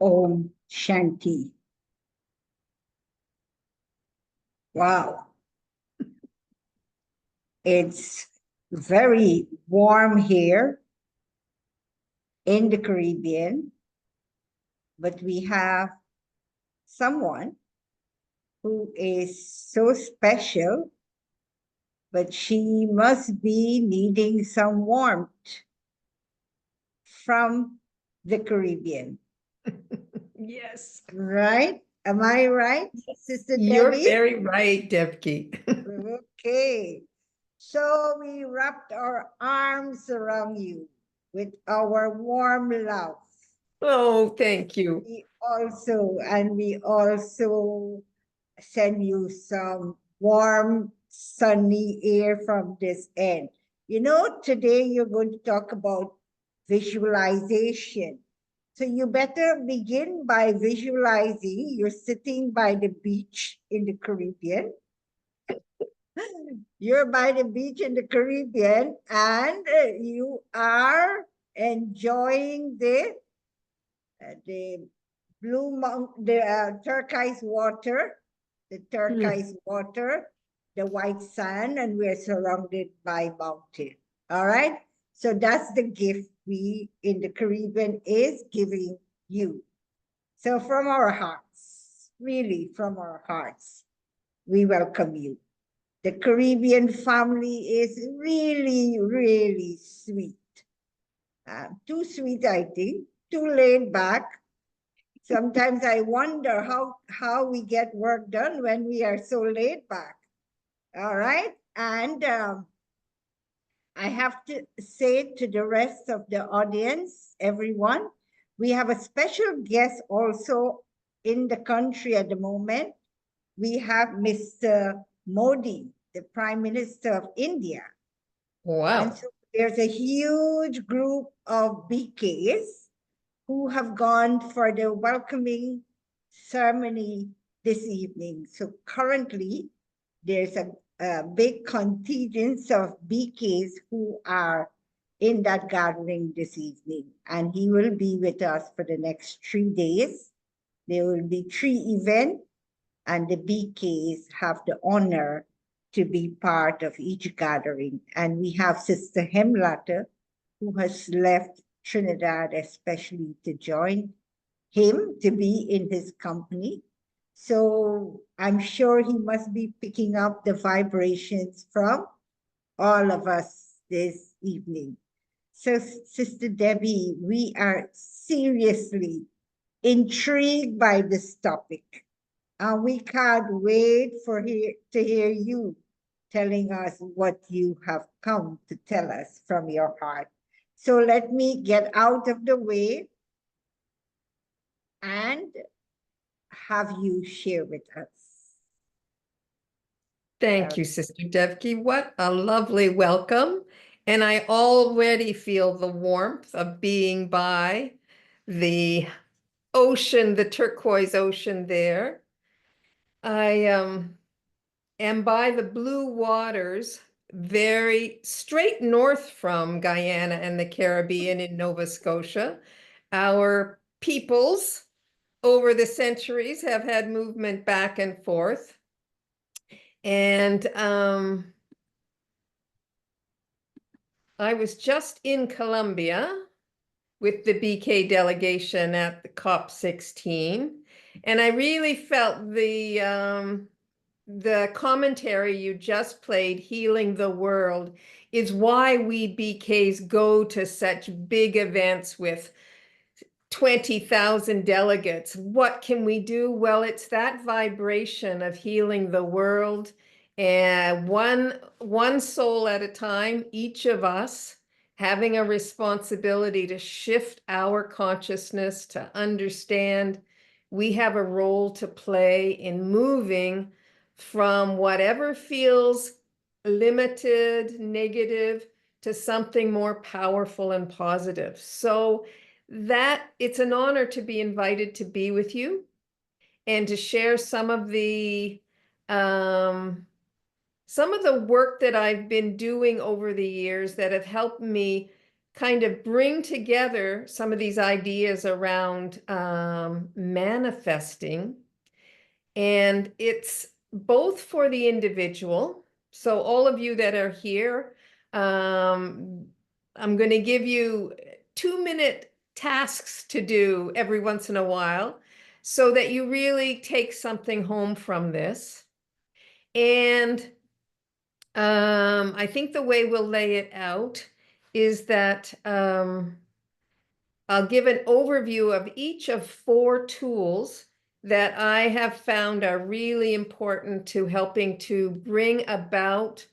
Om Shanti. Wow. It's very warm here in the Caribbean, but we have someone who is so special, but she must be needing some warmth from the Caribbean. Yes. Right? Am I right, Sister You're Debbie? very right, Debki. Okay. So we wrapped our arms around you with our warm love. Oh, thank you. We also send you some warm, sunny air from this end. You know, today you're going to talk about visualization. So you better begin by visualizing you're sitting by the beach in the Caribbean. You're by the beach in the Caribbean and you are enjoying the turquoise water, the white sand, and we're surrounded by mountain. All right. So that's the gift we in the Caribbean is giving you. So from our hearts, really from our hearts, we welcome you. The Caribbean family is really, really sweet. Too sweet, I think, too laid back. Sometimes I wonder how we get work done when we are so laid back. All right. And I have to say to the rest of the audience, everyone, we have a special guest also in the country at the moment. We have Mr. Modi, the Prime Minister of India. Wow. And so there's a huge group of BKs who have gone for the welcoming ceremony this evening. So currently, there's a big contingent of BKs who are in that gathering this evening. And he will be with us for the next 3 days. There will be 3 events, and the BKs have the honor to be part of each gathering. And we have Sister Hemlata, who has left Trinidad especially to join him, to be in his company. So I'm sure he must be picking up the vibrations from all of us this evening. So, Sister Debbie, we are seriously intrigued by this topic. And we can't wait to hear you telling us what you have come to tell us from your heart. So let me get out of the way and have you share with us. Thank you, Sister Devki. What a lovely welcome. And I already feel the warmth of being by the ocean, the turquoise ocean there. I am by the blue waters, very straight north from Guyana and the Caribbean in Nova Scotia. Our peoples over the centuries have had movement back and forth. And I was just in Colombia with the BK delegation at the COP16, and I really felt the commentary you just played, Healing the World, is why we BKs go to such big events with 20,000 delegates. What can we do? Well, it's that vibration of healing the world, and one soul at a time, each of us having a responsibility to shift our consciousness, to understand we have a role to play in moving from whatever feels limited, negative, to something more powerful and positive. So that it's an honor to be invited to be with you and to share some of the work that I've been doing over the years that have helped me kind of bring together some of these ideas around manifesting. And it's both for the individual. So all of you that are here, I'm going to give you 2-minute tasks to do every once in a while so that you really take something home from this. And I think the way we'll lay it out is that I'll give an overview of each of 4 tools that I have found are really important to helping to bring about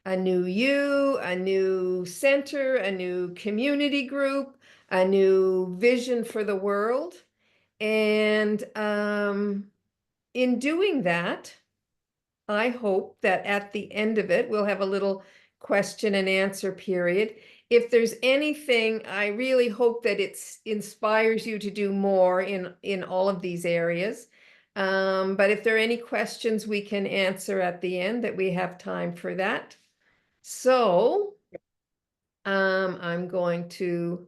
a new you, a new center, a new community group, a new vision for the world. And in doing that, I hope that at the end of it, we'll have a little question and answer period. If there's anything, I really hope that it inspires you to do more in all of these areas. But if there are any questions we can answer at the end, that we have time for that. So I'm going to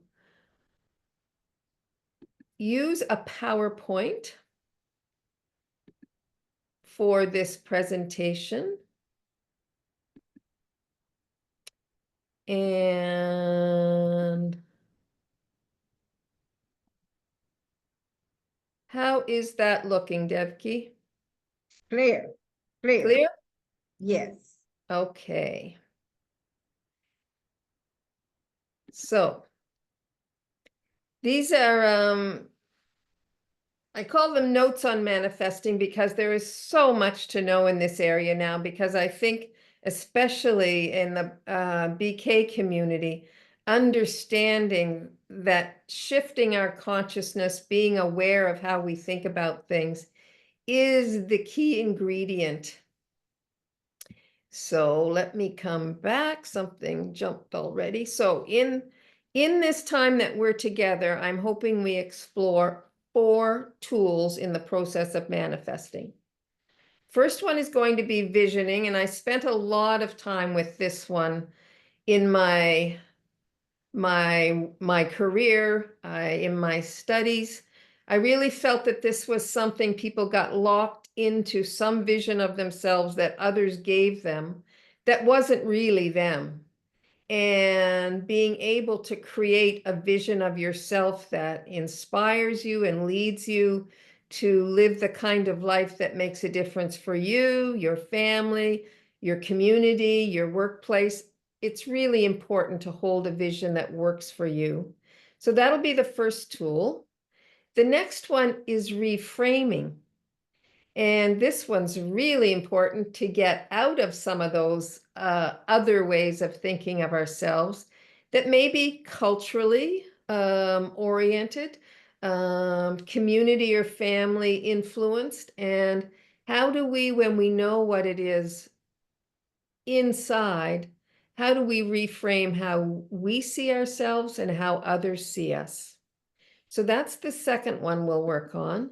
use a PowerPoint for this presentation. And how is that looking, Devki? Clear, clear. Clear? Yes. Okay. So these are, I call them notes on manifesting because there is so much to know in this area now, because I think especially in the BK community, understanding that shifting our consciousness, being aware of how we think about things is the key ingredient. So let me come back. Something jumped already. So in this time that we're together, I'm hoping we explore 4 tools in the process of manifesting. First one is going to be visioning, and I spent a lot of time with this one in my career, in my studies. I really felt that this was something people got locked into, some vision of themselves that others gave them that wasn't really them. And being able to create a vision of yourself that inspires you and leads you to live the kind of life that makes a difference for you, your family, your community, your workplace. It's really important to hold a vision that works for you. So that'll be the first tool. The next one is reframing. And this one's really important to get out of some of those other ways of thinking of ourselves that may be culturally oriented, community or family influenced. And how do we, when we know what it is inside, how do we reframe how we see ourselves and how others see us? So that's the second one we'll work on.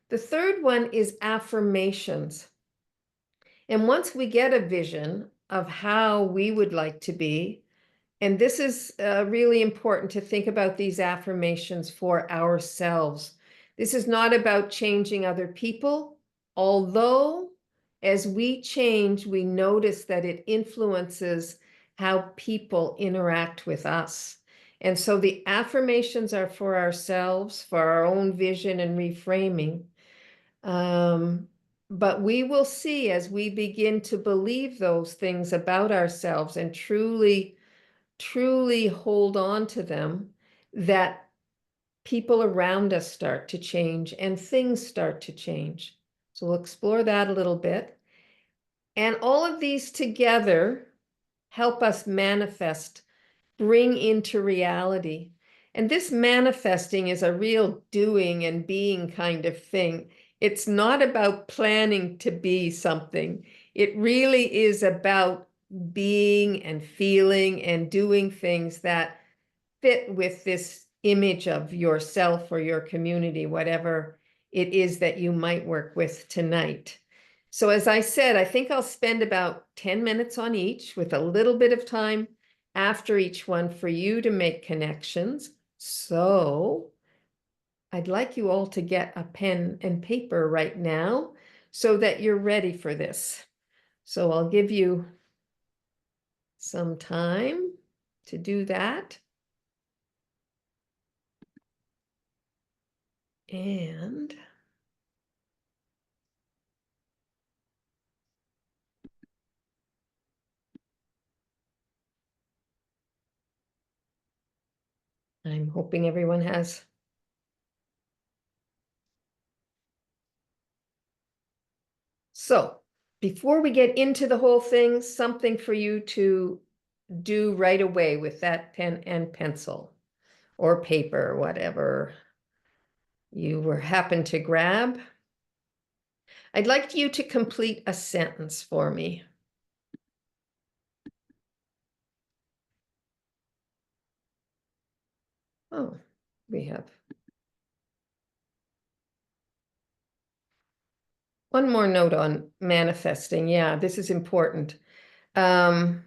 The third one is affirmations. And once we get a vision of how we would like to be, and this is really important to think about these affirmations for ourselves. This is not about changing other people, although as we change, we notice that it influences how people interact with us. And so the affirmations are for ourselves, for our own vision and reframing. But we will see as we begin to believe those things about ourselves and truly hold on to them, that people around us start to change and things start to change. So we'll explore that a little bit. And all of these together help us manifest, bring into reality. And this manifesting is a real doing and being kind of thing. It's not about planning to be something. It really is about being and feeling and doing things that fit with this image of yourself or your community, whatever it is that you might work with tonight. So as I said, I think I'll spend about 10 minutes on each with a little bit of time after each one for you to make connections. So I'd like you all to get a pen and paper right now so that you're ready for this. So I'll give you some time to do that. And I'm hoping everyone has. So before we get into the whole thing, something for you to do right away with that pen and pencil or paper, whatever you were happen to grab. I'd like you to complete a sentence for me. Oh, we have one more note on manifesting. Yeah, this is important. It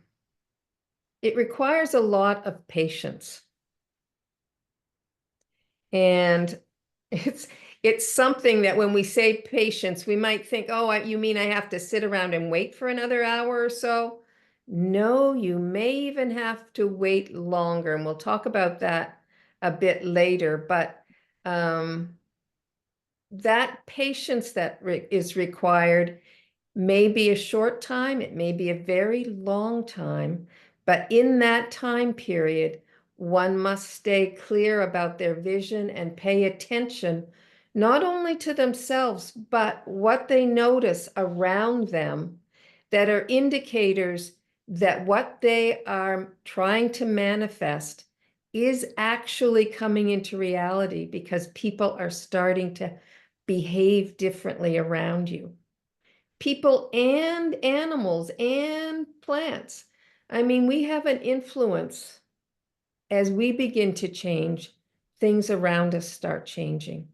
requires a lot of patience. And it's something that when we say patience, we might think, oh, you mean I have to sit around and wait for another hour or so? No, you may even have to wait longer. And we'll talk about that a bit later. But that patience that is required may be a short time, it may be a very long time, but in that time period, one must stay clear about their vision and pay attention not only to themselves, but what they notice around them that are indicators that what they are trying to manifest is actually coming into reality because people are starting to behave differently around you. People and animals and plants. I mean, we have an influence as we begin to change, things around us start changing.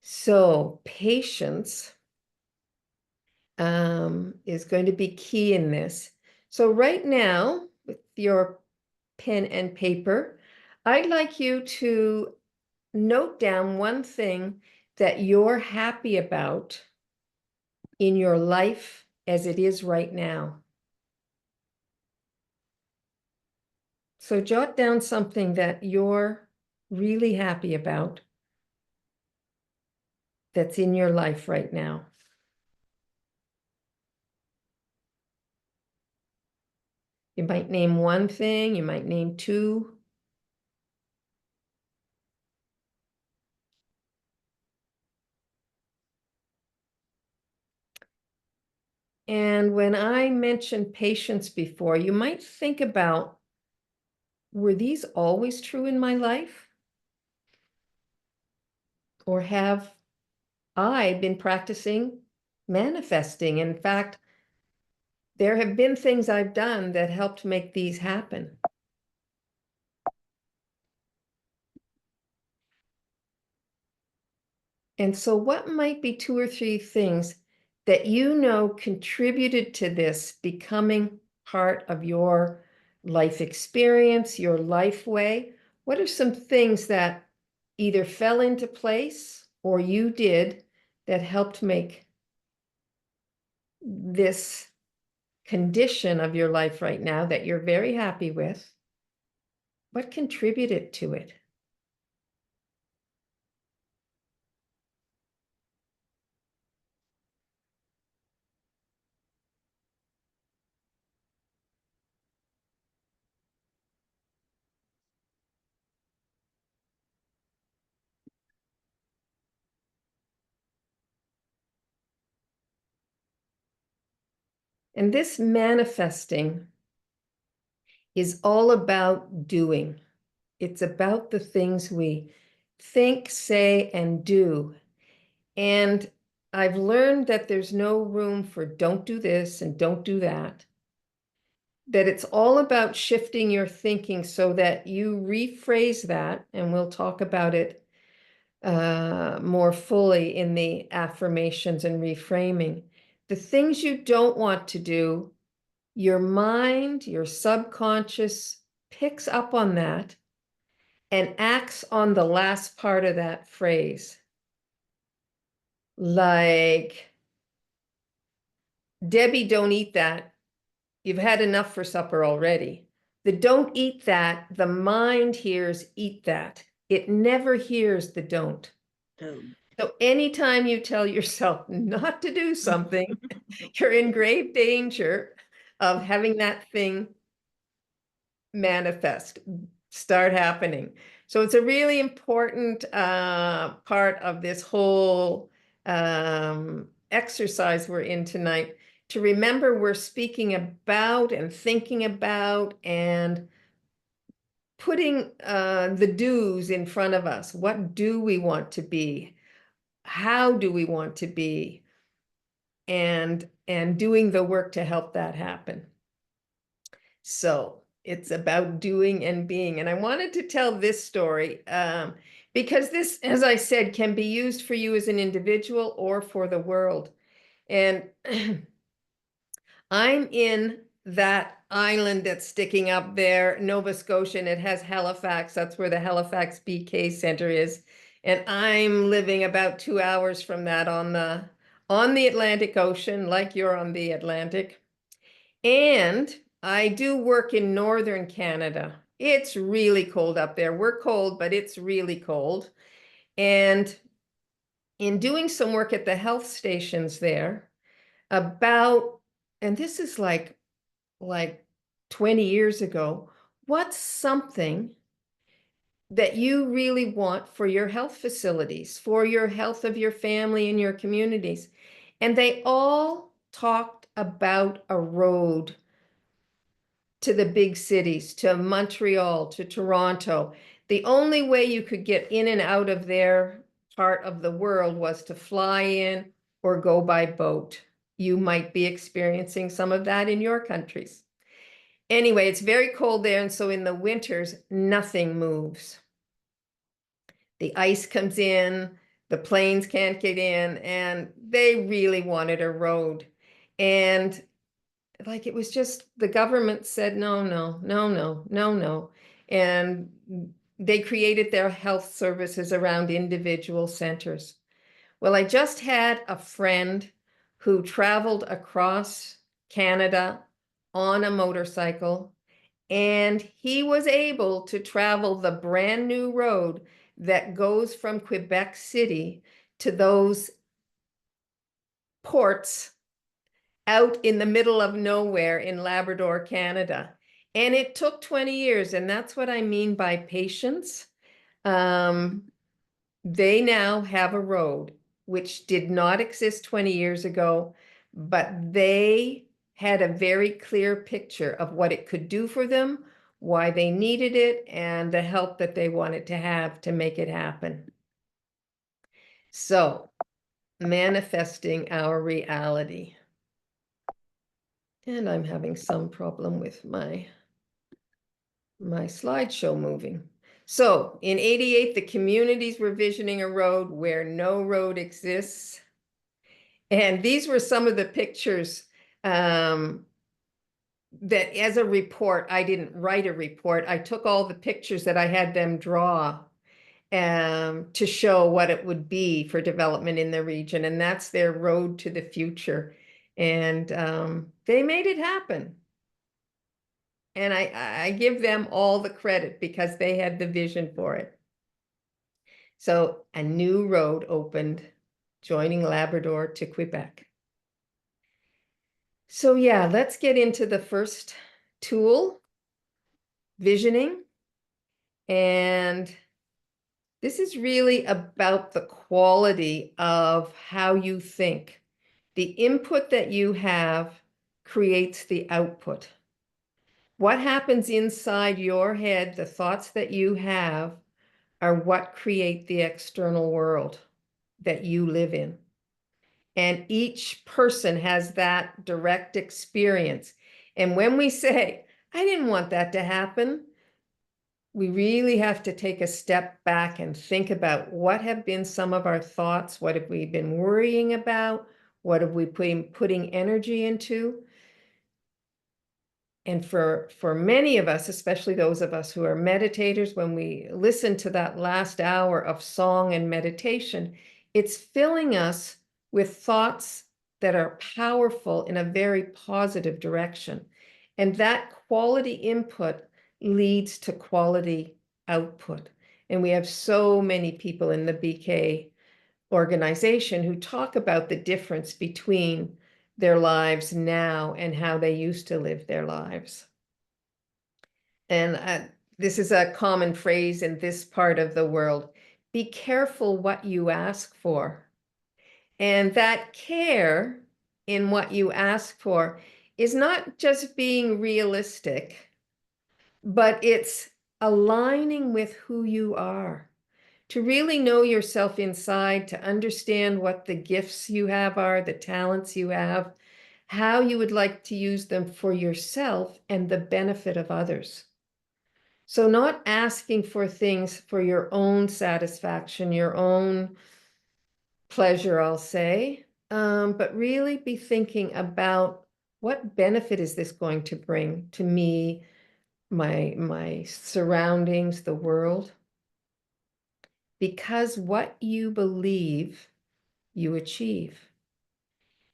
So patience is going to be key in this. So right now, with your pen and paper, I'd like you to note down one thing that you're happy about in your life as it is right now. So jot down something that you're really happy about that's in your life right now. You might name one thing, you might name two. And when I mentioned patience before, you might think about, were these always true in my life? Or have I been practicing manifesting? In fact, there have been things I've done that helped make these happen. And so what might be two or three things that you know contributed to this becoming part of your life experience, your life way? What are some things that either fell into place or you did that helped make this condition of your life right now that you're very happy with? What contributed to it? And this manifesting is all about doing. It's about the things we think, say, and do. And I've learned that there's no room for don't do this and don't do that. That it's all about shifting your thinking so that you rephrase that, and we'll talk about it more fully in the affirmations and reframing. The things you don't want to do, your mind, your subconscious picks up on that and acts on the last part of that phrase. Like, Debbie, don't eat that. You've had enough for supper already. The don't eat that, the mind hears eat that. It never hears the don't. So anytime you tell yourself not to do something, you're in grave danger of having that thing manifest, start happening. So it's a really important part of this whole exercise we're in tonight, to remember we're speaking about and thinking about and putting the do's in front of us. What do we want to be? How do we want to be? And doing the work to help that happen. So it's about doing and being. And I wanted to tell this story because this, as I said, can be used for you as an individual or for the world. And I'm in that island that's sticking up there, Nova Scotia, and it has Halifax. That's where the Halifax BK Center is. And I'm living about 2 hours from that on the Atlantic Ocean, like you're on the Atlantic. And I do work in northern Canada. It's really cold up there. We're cold, but it's really cold. And in doing some work at the health stations there, and this is like 20 years ago, what's something that you really want for your health facilities, for your health of your family and your communities? And they all talked about a road to the big cities, to Montreal, to Toronto. The only way you could get in and out of their part of the world was to fly in or go by boat. You might be experiencing some of that in your countries. Anyway, it's very cold there, and so in the winters, nothing moves. The ice comes in, the planes can't get in, and they really wanted a road. And like, it was just, the government said, no, no, no, no, no, no. And they created their health services around individual centers. Well, I just had a friend who traveled across Canada on a motorcycle, and he was able to travel the brand new road that goes from Quebec City to those ports out in the middle of nowhere in Labrador, Canada. And it took 20 years. And that's what I mean by patience. They now have a road which did not exist 20 years ago, but they had a very clear picture of what it could do for them, why they needed it, and the help that they wanted to have to make it happen. So, manifesting our reality. And I'm having some problem with my slideshow moving. So in 88, the communities were visioning a road where no road exists. And these were some of the pictures that, as a report, I didn't write a report. I took all the pictures that I had them draw to show what it would be for development in the region. And that's their road to the future. And they made it happen. And I give them all the credit because they had the vision for it. So a new road opened, joining Labrador to Quebec. So yeah, let's get into the first tool, visioning. And this is really about the quality of how you think. The input that you have creates the output. What happens inside your head, the thoughts that you have, are what create the external world that you live in. And each person has that direct experience. And when we say, I didn't want that to happen, we really have to take a step back and think about what have been some of our thoughts, what have we been worrying about, what have we been putting energy into. And for many of us, especially those of us who are meditators, when we listen to that last hour of song and meditation, it's filling us with thoughts that are powerful in a very positive direction. And that quality input leads to quality output. And we have so many people in the BK organization who talk about the difference between their lives now and how they used to live their lives. And this is a common phrase in this part of the world. Be careful what you ask for. And that care in what you ask for is not just being realistic, but it's aligning with who you are. To really know yourself inside, to understand what the gifts you have are, the talents you have, how you would like to use them for yourself and the benefit of others. So not asking for things for your own satisfaction, your own pleasure, I'll say, but really be thinking about what benefit is this going to bring to me, my surroundings, the world. Because what you believe, you achieve.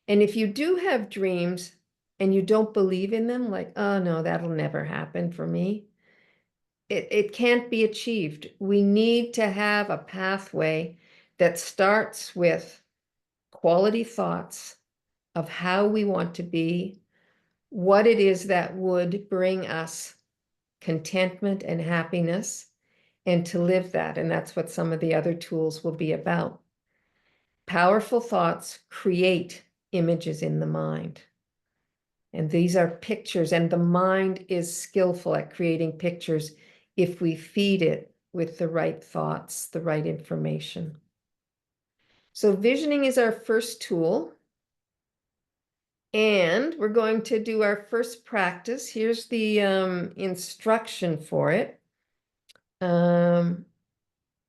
And if you do have dreams and you don't believe in them, like, oh no, that'll never happen for me, it can't be achieved. We need to have a pathway that starts with quality thoughts of how we want to be, what it is that would bring us contentment and happiness, and to live that. And that's what some of the other tools will be about. Powerful thoughts create images in the mind. And these are pictures, and the mind is skillful at creating pictures if we feed it with the right thoughts, the right information. So visioning is our first tool. And we're going to do our first practice. Here's the instruction for it.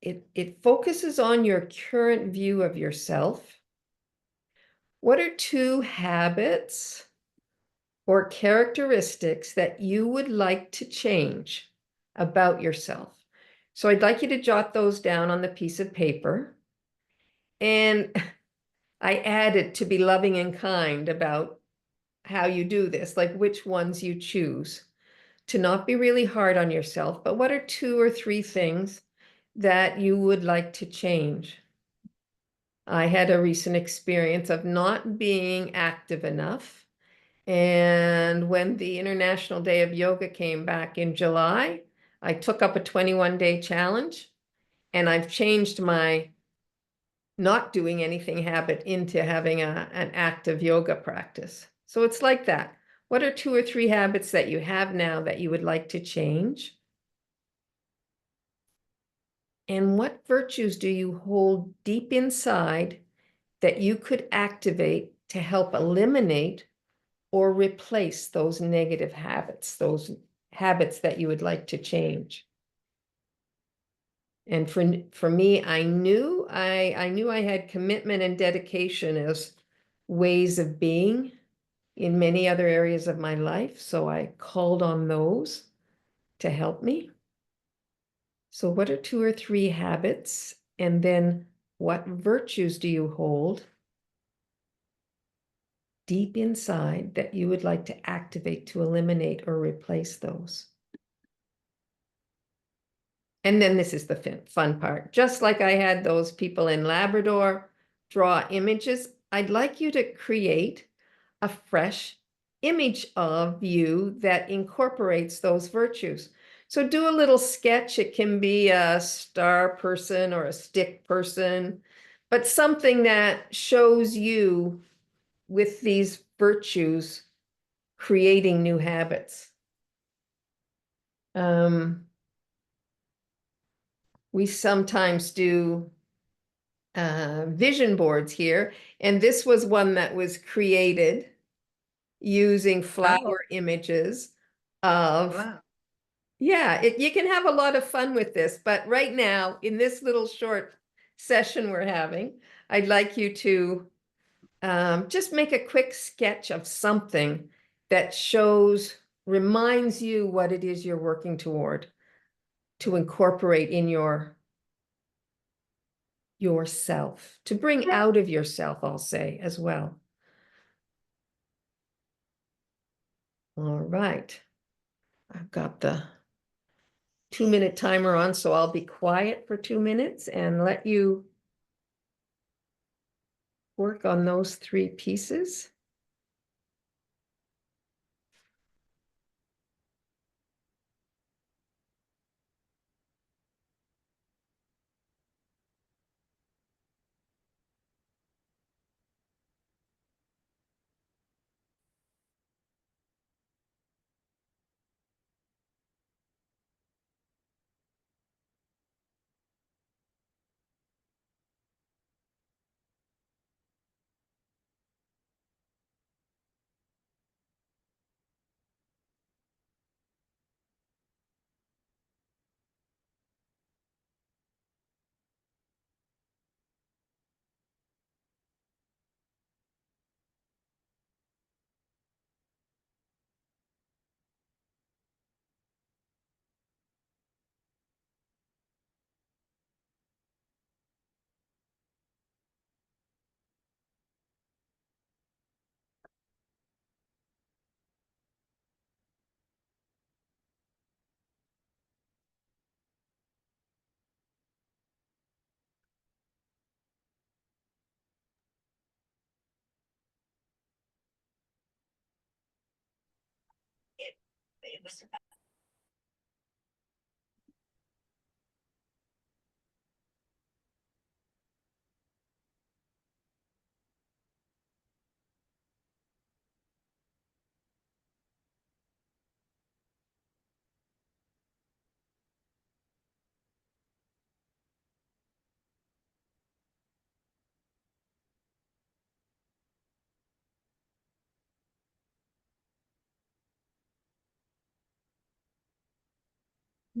It focuses on your current view of yourself. What are 2 habits or characteristics that you would like to change about yourself? So I'd like you to jot those down on the piece of paper. And I added to be loving and kind about how you do this, like which ones you choose, to not be really hard on yourself, but what are 2 or 3 things that you would like to change? I had a recent experience of not being active enough. And when the International Day of Yoga came back in July, I took up a 21-day challenge, and I've changed my not doing anything habit into having an active yoga practice. So it's like that. What are 2 or 3 habits that you have now that you would like to change? And what virtues do you hold deep inside that you could activate to help eliminate or replace those negative habits, those habits that you would like to change? And for me, I knew I had commitment and dedication as ways of being in many other areas of my life. So I called on those to help me. So what are 2 or 3 habits? And then what virtues do you hold deep inside that you would like to activate to eliminate or replace those? And then this is the fun part. Just like I had those people in Labrador draw images, I'd like you to create a fresh image of you that incorporates those virtues. So do a little sketch. It can be a star person or a stick person, but something that shows you with these virtues creating new habits. We sometimes do vision boards here, and this was one that was created using flower images of, Wow. yeah, you can have a lot of fun with this, but right now, in this little short session we're having, I'd like you to just make a quick sketch of something that shows reminds you what it is you're working toward to incorporate in yourself, to bring out of yourself, I'll say as well. All right. I've got the 2-minute timer on, so I'll be quiet for 2 minutes and let you work on those 3 pieces.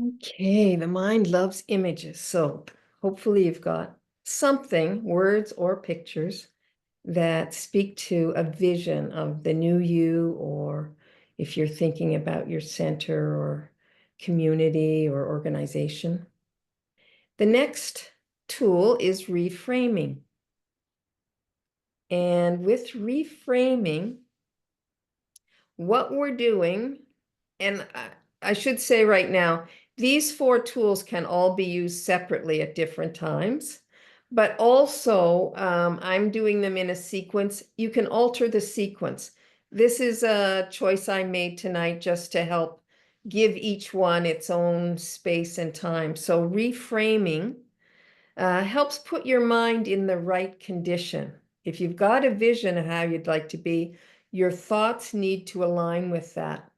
Okay, the mind loves images. So hopefully you've got something, words or pictures, that speak to a vision of the new you, or if you're thinking about your center or community or organization. The next tool is reframing. And with reframing, what we're doing, and I should say right now, these 4 tools can all be used separately at different times, but also I'm doing them in a sequence. You can alter the sequence. This is a choice I made tonight just to help give each one its own space and time. So reframing helps put your mind in the right condition. If you've got a vision of how you'd like to be, your thoughts need to align with that.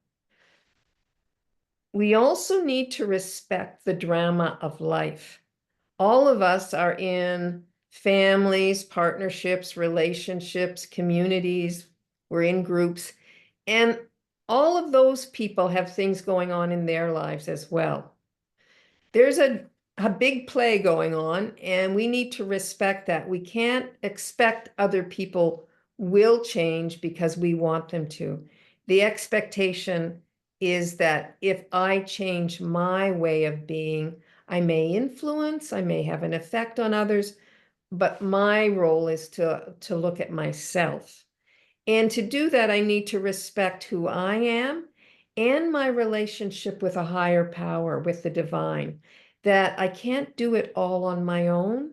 We also need to respect the drama of life. All of us are in families, partnerships, relationships, communities. We're in groups. And all of those people have things going on in their lives as well. There's a big play going on, and we need to respect that. We can't expect other people will change because we want them to. The expectation is that if I change my way of being, I may influence, I may have an effect on others, but my role is to look at myself. And to do that, I need to respect who I am and my relationship with a higher power, with the divine, that I can't do it all on my own.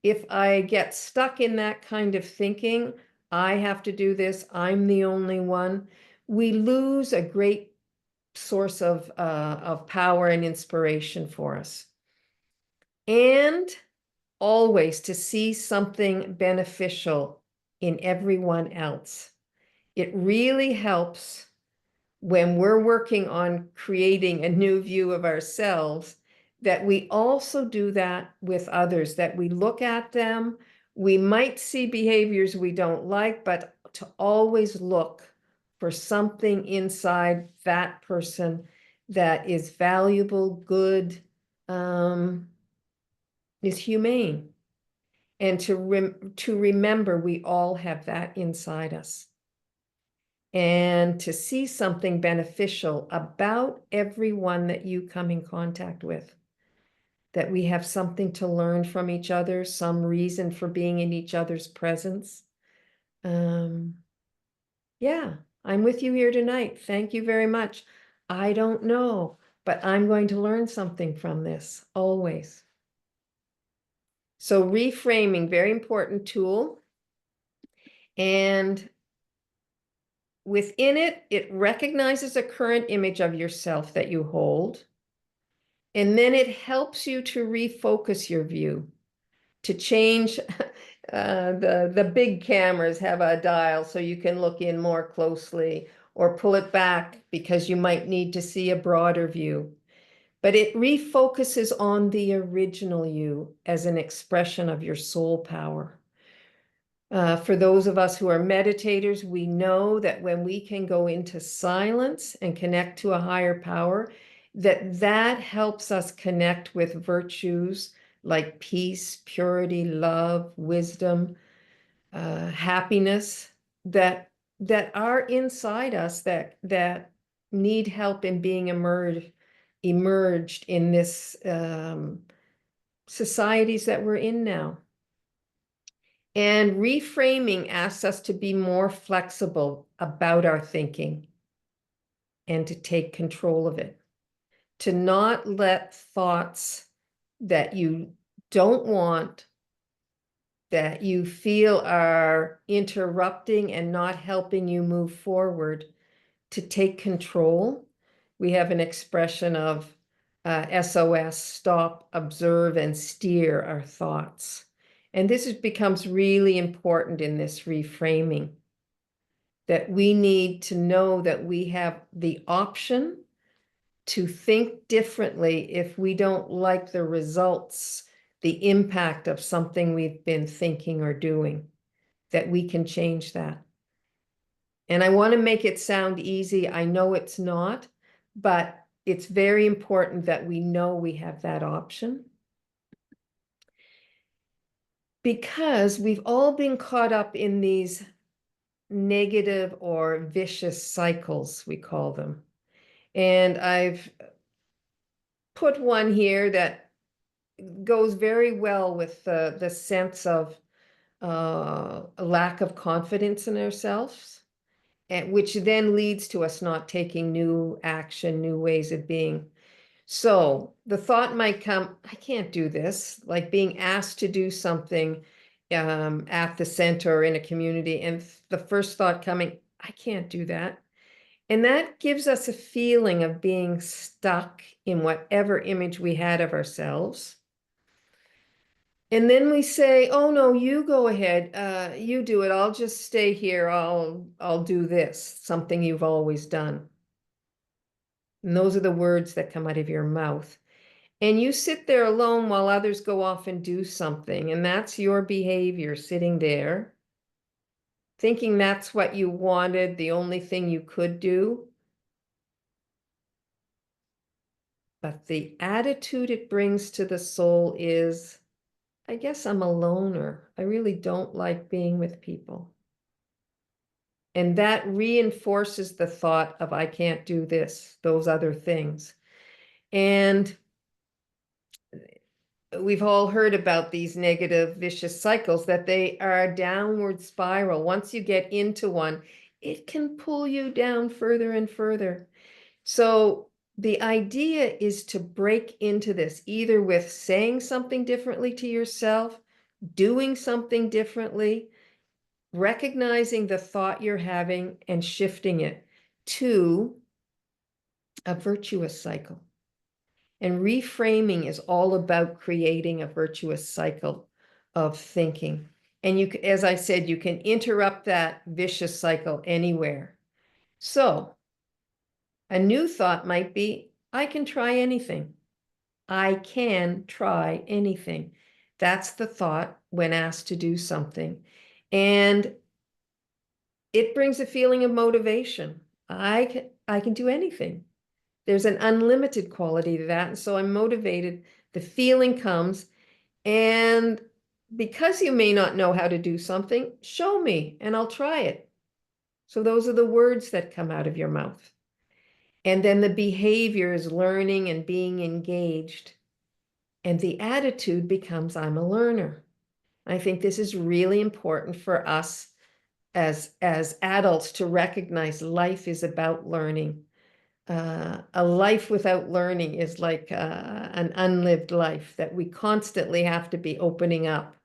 If I get stuck in that kind of thinking, I have to do this, I'm the only one, we lose a great source of power and inspiration for us. And always to see something beneficial in everyone else. It really helps when we're working on creating a new view of ourselves, that we also do that with others, that we look at them. We might see behaviors we don't like, but to always look for something inside that person that is valuable, good, is humane. And to remember we all have that inside us. and to see something beneficial about everyone that you come in contact with. That we have something to learn from each other, some reason for being in each other's presence. Yeah, I'm with you here tonight. Thank you very much. I don't know, but I'm going to learn something from this always. So reframing, very important tool. And within it, it recognizes a current image of yourself that you hold. And then it helps you to refocus your view, to change. The big cameras have a dial so you can look in more closely, or pull it back because you might need to see a broader view. But it refocuses on the original you as an expression of your soul power. For those of us who are meditators, we know that when we can go into silence and connect to a higher power, that helps us connect with virtues like peace, purity, love, wisdom, happiness that are inside us that need help in being emerged in this societies that we're in now. And reframing asks us to be more flexible about our thinking and to take control of it, to not let thoughts that you don't want, that you feel are interrupting and not helping you move forward, to take control. We have an expression of SOS, stop, observe, and steer our thoughts. And this becomes really important in this reframing, that we need to know that we have the option to think differently if we don't like the results, the impact of something we've been thinking or doing, that we can change that. And I want to make it sound easy. I know it's not, but it's very important that we know we have that option. Because we've all been caught up in these negative or vicious cycles, we call them. And I've put one here that goes very well with the sense of a lack of confidence in ourselves, and which then leads to us not taking new action, new ways of being. So the thought might come, I can't do this, like being asked to do something at the center or in a community. And the first thought coming, I can't do that. And that gives us a feeling of being stuck in whatever image we had of ourselves. And then we say, oh no, you go ahead, you do it. I'll just stay here. I'll do this, something you've always done. And those are the words that come out of your mouth. And you sit there alone while others go off and do something. And that's your behavior, sitting there, thinking that's what you wanted, the only thing you could do. But the attitude it brings to the soul is, I guess I'm a loner. I really don't like being with people. And that reinforces the thought of, I can't do this, those other things. And we've all heard about these negative, vicious cycles, that they are a downward spiral. Once you get into one, it can pull you down further and further. So the idea is to break into this, either with saying something differently to yourself, doing something differently, recognizing the thought you're having and shifting it to a virtuous cycle. And reframing is all about creating a virtuous cycle of thinking. And you, as I said, you can interrupt that vicious cycle anywhere. So a new thought might be, I can try anything. I can try anything. That's the thought when asked to do something. And it brings a feeling of motivation. I can do anything. There's an unlimited quality to that. And so I'm motivated. The feeling comes. And because you may not know how to do something, show me and I'll try it. So those are the words that come out of your mouth. And then the behavior is learning and being engaged. And the attitude becomes, I'm a learner. I think this is really important for us as adults to recognize life is about learning. A life without learning is like an unlived life that we constantly have to be opening up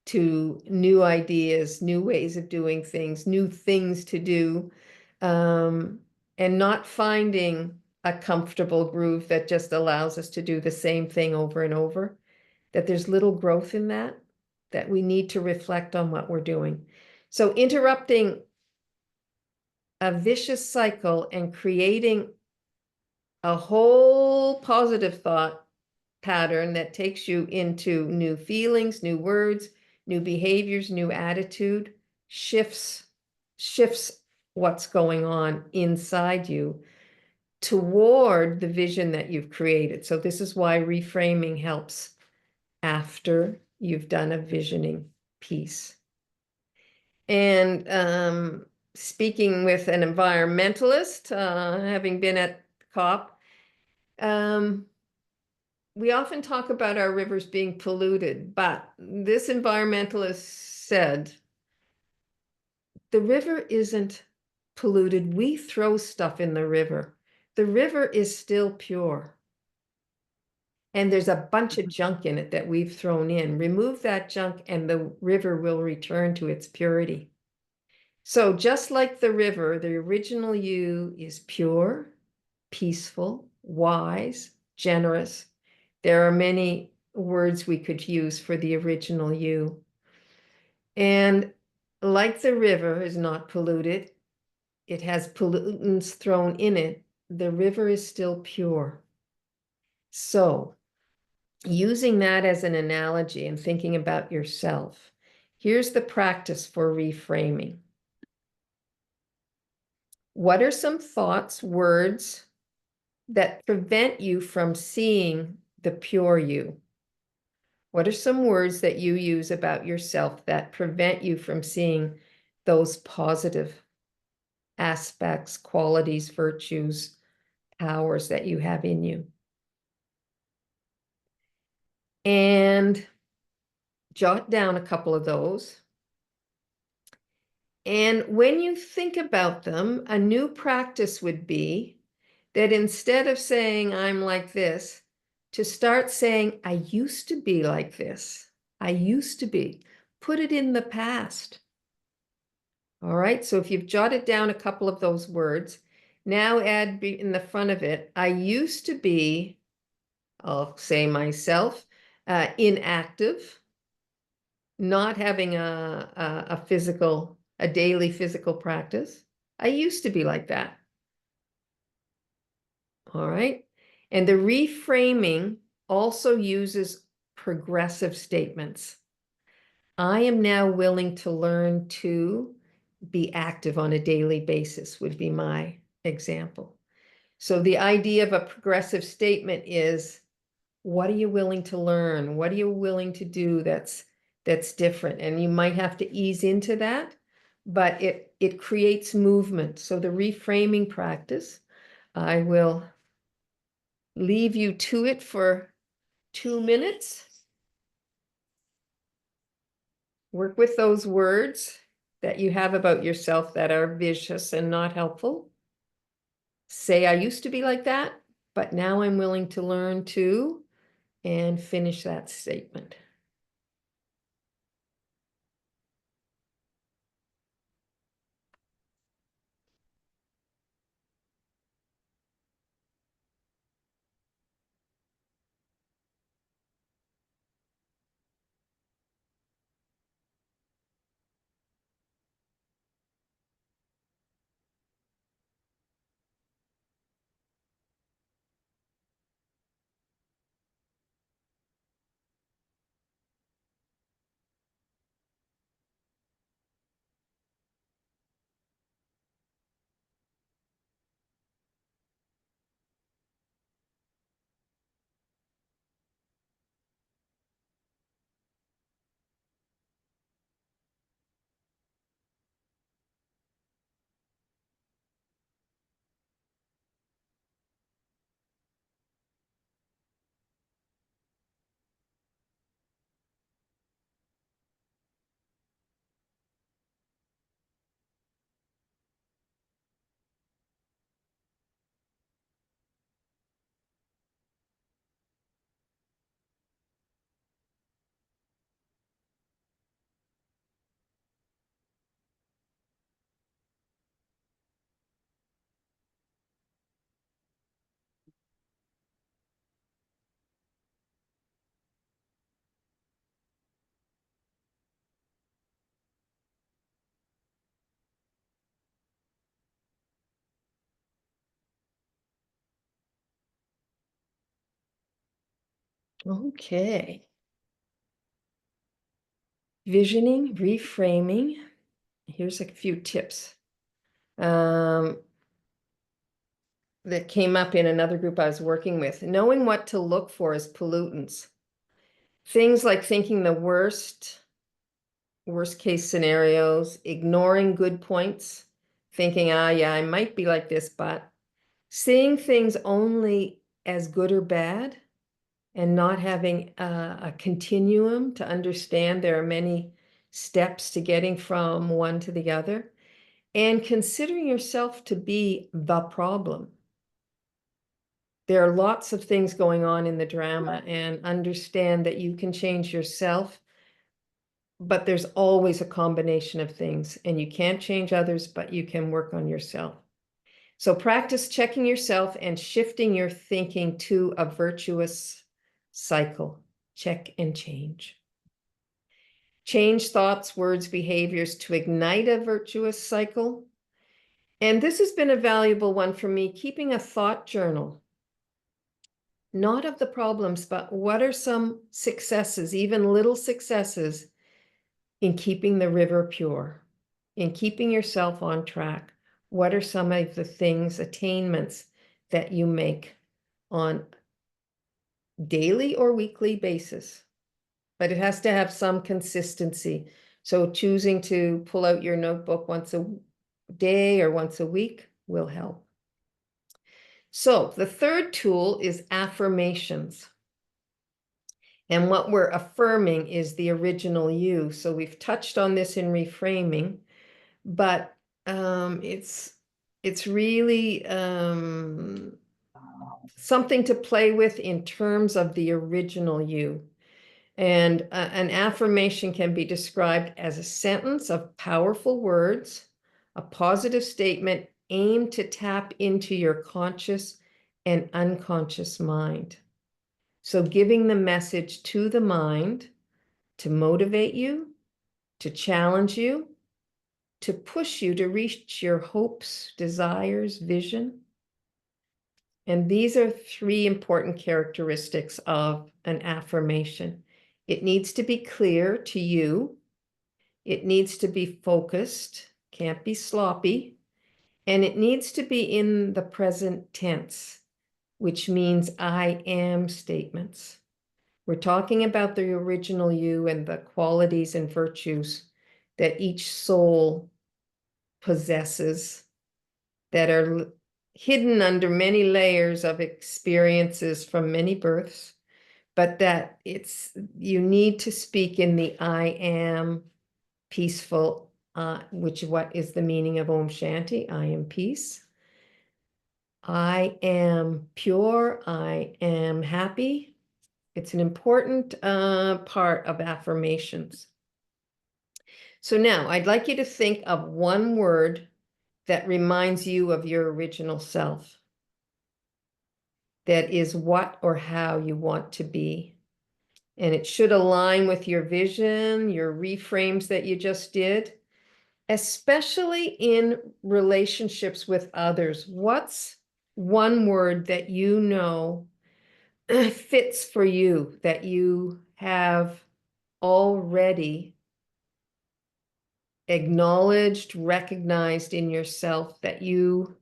to new ideas, new ways of doing things, new things to do, and not finding a comfortable groove that just allows us to do the same thing over and over, that there's little growth in that, that we need to reflect on what we're doing. So interrupting a vicious cycle and creating a whole positive thought pattern that takes you into new feelings, new words, new behaviors, new attitude, shifts what's going on inside you toward the vision that you've created. So this is why reframing helps after you've done a visioning piece. And speaking with an environmentalist, having been at COP, we often talk about our rivers being polluted, but this environmentalist said, the river isn't polluted. We throw stuff in the river. The river is still pure. And there's a bunch of junk in it that we've thrown in. Remove that junk and the river will return to its purity. So just like the river, the original you is pure, peaceful, wise, generous. There are many words we could use for the original you. And like the river is not polluted, it has pollutants thrown in it, the river is still pure. So using that as an analogy and thinking about yourself, here's the practice for reframing. What are some thoughts, words that prevent you from seeing the pure you? What are some words that you use about yourself that prevent you from seeing those positive aspects, qualities, virtues, powers that you have in you? And jot down a couple of those. And when you think about them, a new practice would be that instead of saying, I'm like this, to start saying, I used to be like this. I used to be. Put it in the past. All right, so if you've jotted down a couple of those words, now add in the front of it, I used to be, I'll say myself, inactive, not having a daily physical practice. I used to be like that. All right. And the reframing also uses progressive statements. I am now willing to learn to be active on a daily basis would be my example. So the idea of a progressive statement is, what are you willing to learn? What are you willing to do that's different? And you might have to ease into that, but it creates movement. So the reframing practice, I will leave you to it for 2 minutes. Work with those words that you have about yourself that are vicious and not helpful. Say, I used to be like that, but now I'm willing to learn to, and finish that statement. Okay. Visioning, reframing. Here's a few tips that came up in another group I was working with. Knowing what to look for as pollutants. Things like thinking the worst case scenarios, ignoring good points, thinking, yeah, I might be like this, but seeing things only as good or bad and not having a continuum to understand there are many steps to getting from one to the other, and considering yourself to be the problem. There are lots of things going on in the drama, and understand that you can change yourself, but there's always a combination of things, and you can't change others, but you can work on yourself. So practice checking yourself and shifting your thinking to a virtuous cycle. Check and change. Change thoughts, words, behaviors to ignite a virtuous cycle. And this has been a valuable one for me, keeping a thought journal. Not of the problems, but what are some successes, even little successes, in keeping the river pure, in keeping yourself on track? What are some of the things, attainments that you make on daily or weekly basis? But it has to have some consistency. So choosing to pull out your notebook once a day or once a week will help. So the third tool is affirmations. And what we're affirming is the original you. So we've touched on this in reframing, but it's really something to play with in terms of the original you. And an affirmation can be described as a sentence of powerful words, a positive statement aimed to tap into your conscious and unconscious mind. So giving the message to the mind to motivate you, to challenge you, to push you to reach your hopes, desires, vision. And these are three important characteristics of an affirmation. It needs to be clear to you. It needs to be focused, can't be sloppy. And it needs to be in the present tense, which means I am statements. We're talking about the original you and the qualities and virtues that each soul possesses that are hidden under many layers of experiences from many births, but that you need to speak in the I am peaceful, what is the meaning of Om Shanti? I am peace. I am pure. I am happy. It's an important part of affirmations. So now I'd like you to think of one word that reminds you of your original self. That is what or how you want to be. And it should align with your vision, your reframes that you just did, especially in relationships with others. What's one word that you know fits for you, that you have already acknowledged, recognized in yourself, that you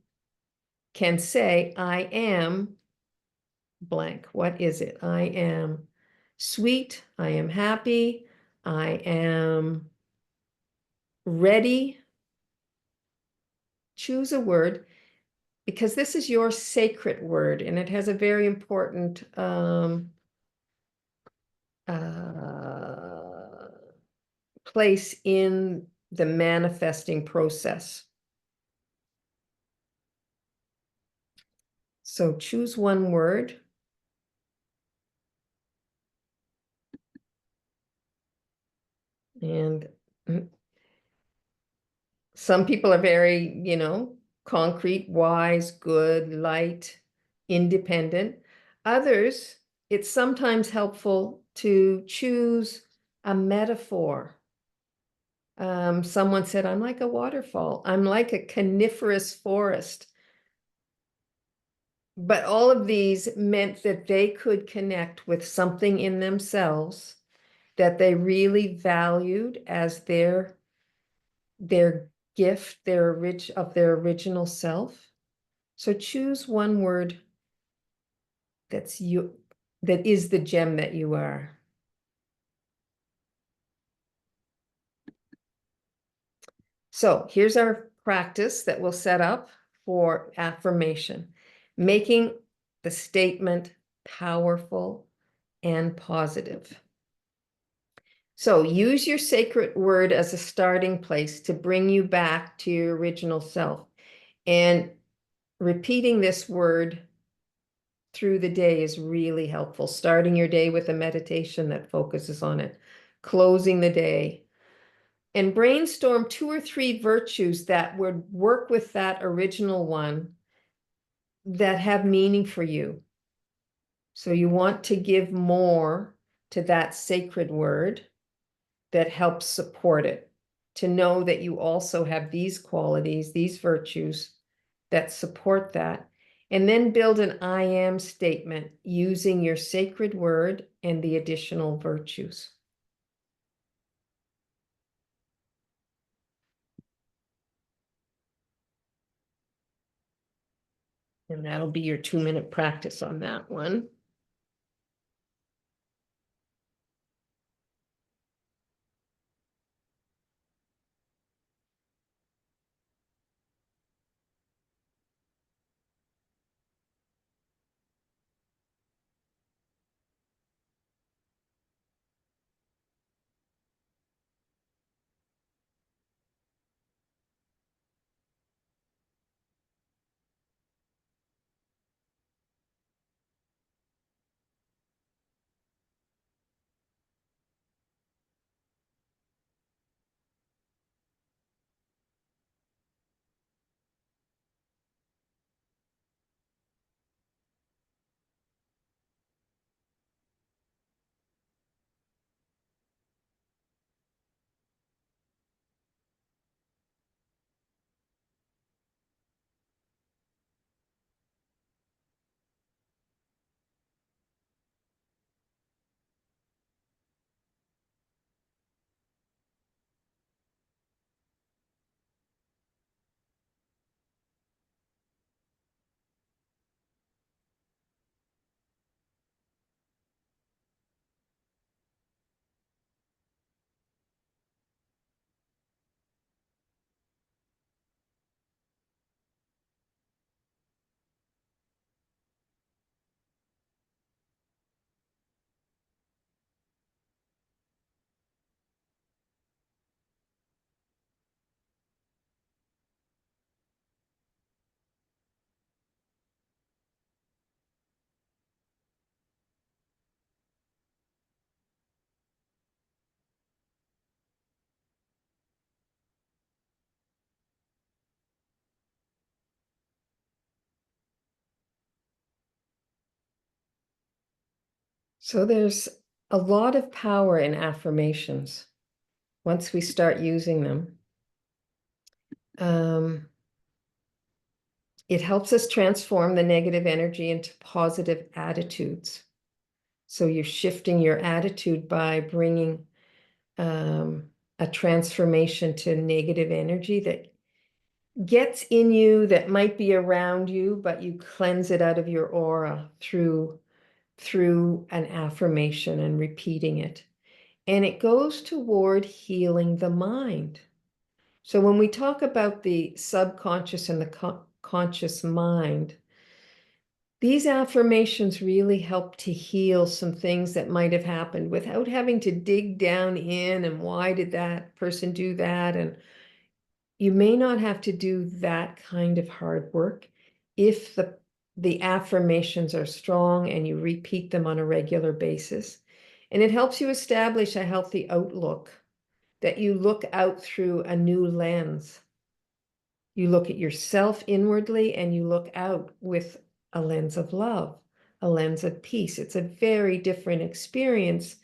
can say, I am blank. What is it? I am sweet. I am happy. I am ready. Choose a word, because this is your sacred word, and it has a very important place in the manifesting process. So choose one word. And some people are very, concrete, wise, good, light, independent. Others, it's sometimes helpful to choose a metaphor. Someone said, I'm like a waterfall. I'm like a coniferous forest. But all of these meant that they could connect with something in themselves that they really valued as their gift, their original self. So choose one word that is the gem that you are. So here's our practice that we'll set up for affirmation, making the statement powerful and positive. So use your sacred word as a starting place to bring you back to your original self. And repeating this word through the day is really helpful. Starting your day with a meditation that focuses on it, closing the day, and brainstorm 2 or 3 virtues that would work with that original one that have meaning for you. So you want to give more to that sacred word that helps support it, to know that you also have these qualities, these virtues that support that. And then build an I am statement using your sacred word and the additional virtues. And that'll be your 2-minute practice on that one. So there's a lot of power in affirmations once we start using them. It helps us transform the negative energy into positive attitudes. So you're shifting your attitude by bringing a transformation to negative energy that gets in you, that might be around you, but you cleanse it out of your aura through an affirmation and repeating it. And it goes toward healing the mind. So when we talk about the subconscious and the conscious mind, these affirmations really help to heal some things that might have happened without having to dig down in and why did that person do that? And you may not have to do that kind of hard work if the affirmations are strong and you repeat them on a regular basis. And it helps you establish a healthy outlook, that you look out through a new lens. You look at yourself inwardly and you look out with a lens of love, a lens of peace. It's a very different experience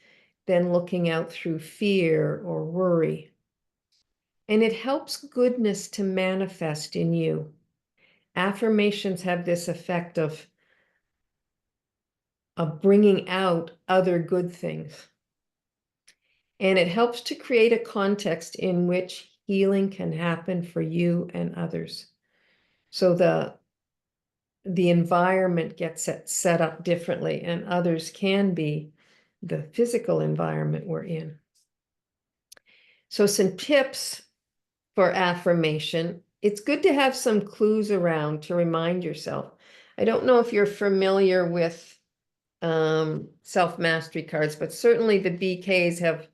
than looking out through fear or worry. And it helps goodness to manifest in you. Affirmations have this effect of of bringing out other good things. And it helps to create a context in which healing can happen for you and others. So the environment gets set up differently, and others can be the physical environment we're in. So some tips for affirmation. It's good to have some clues around to remind yourself. I don't know if you're familiar with self-mastery cards, but certainly the BKs have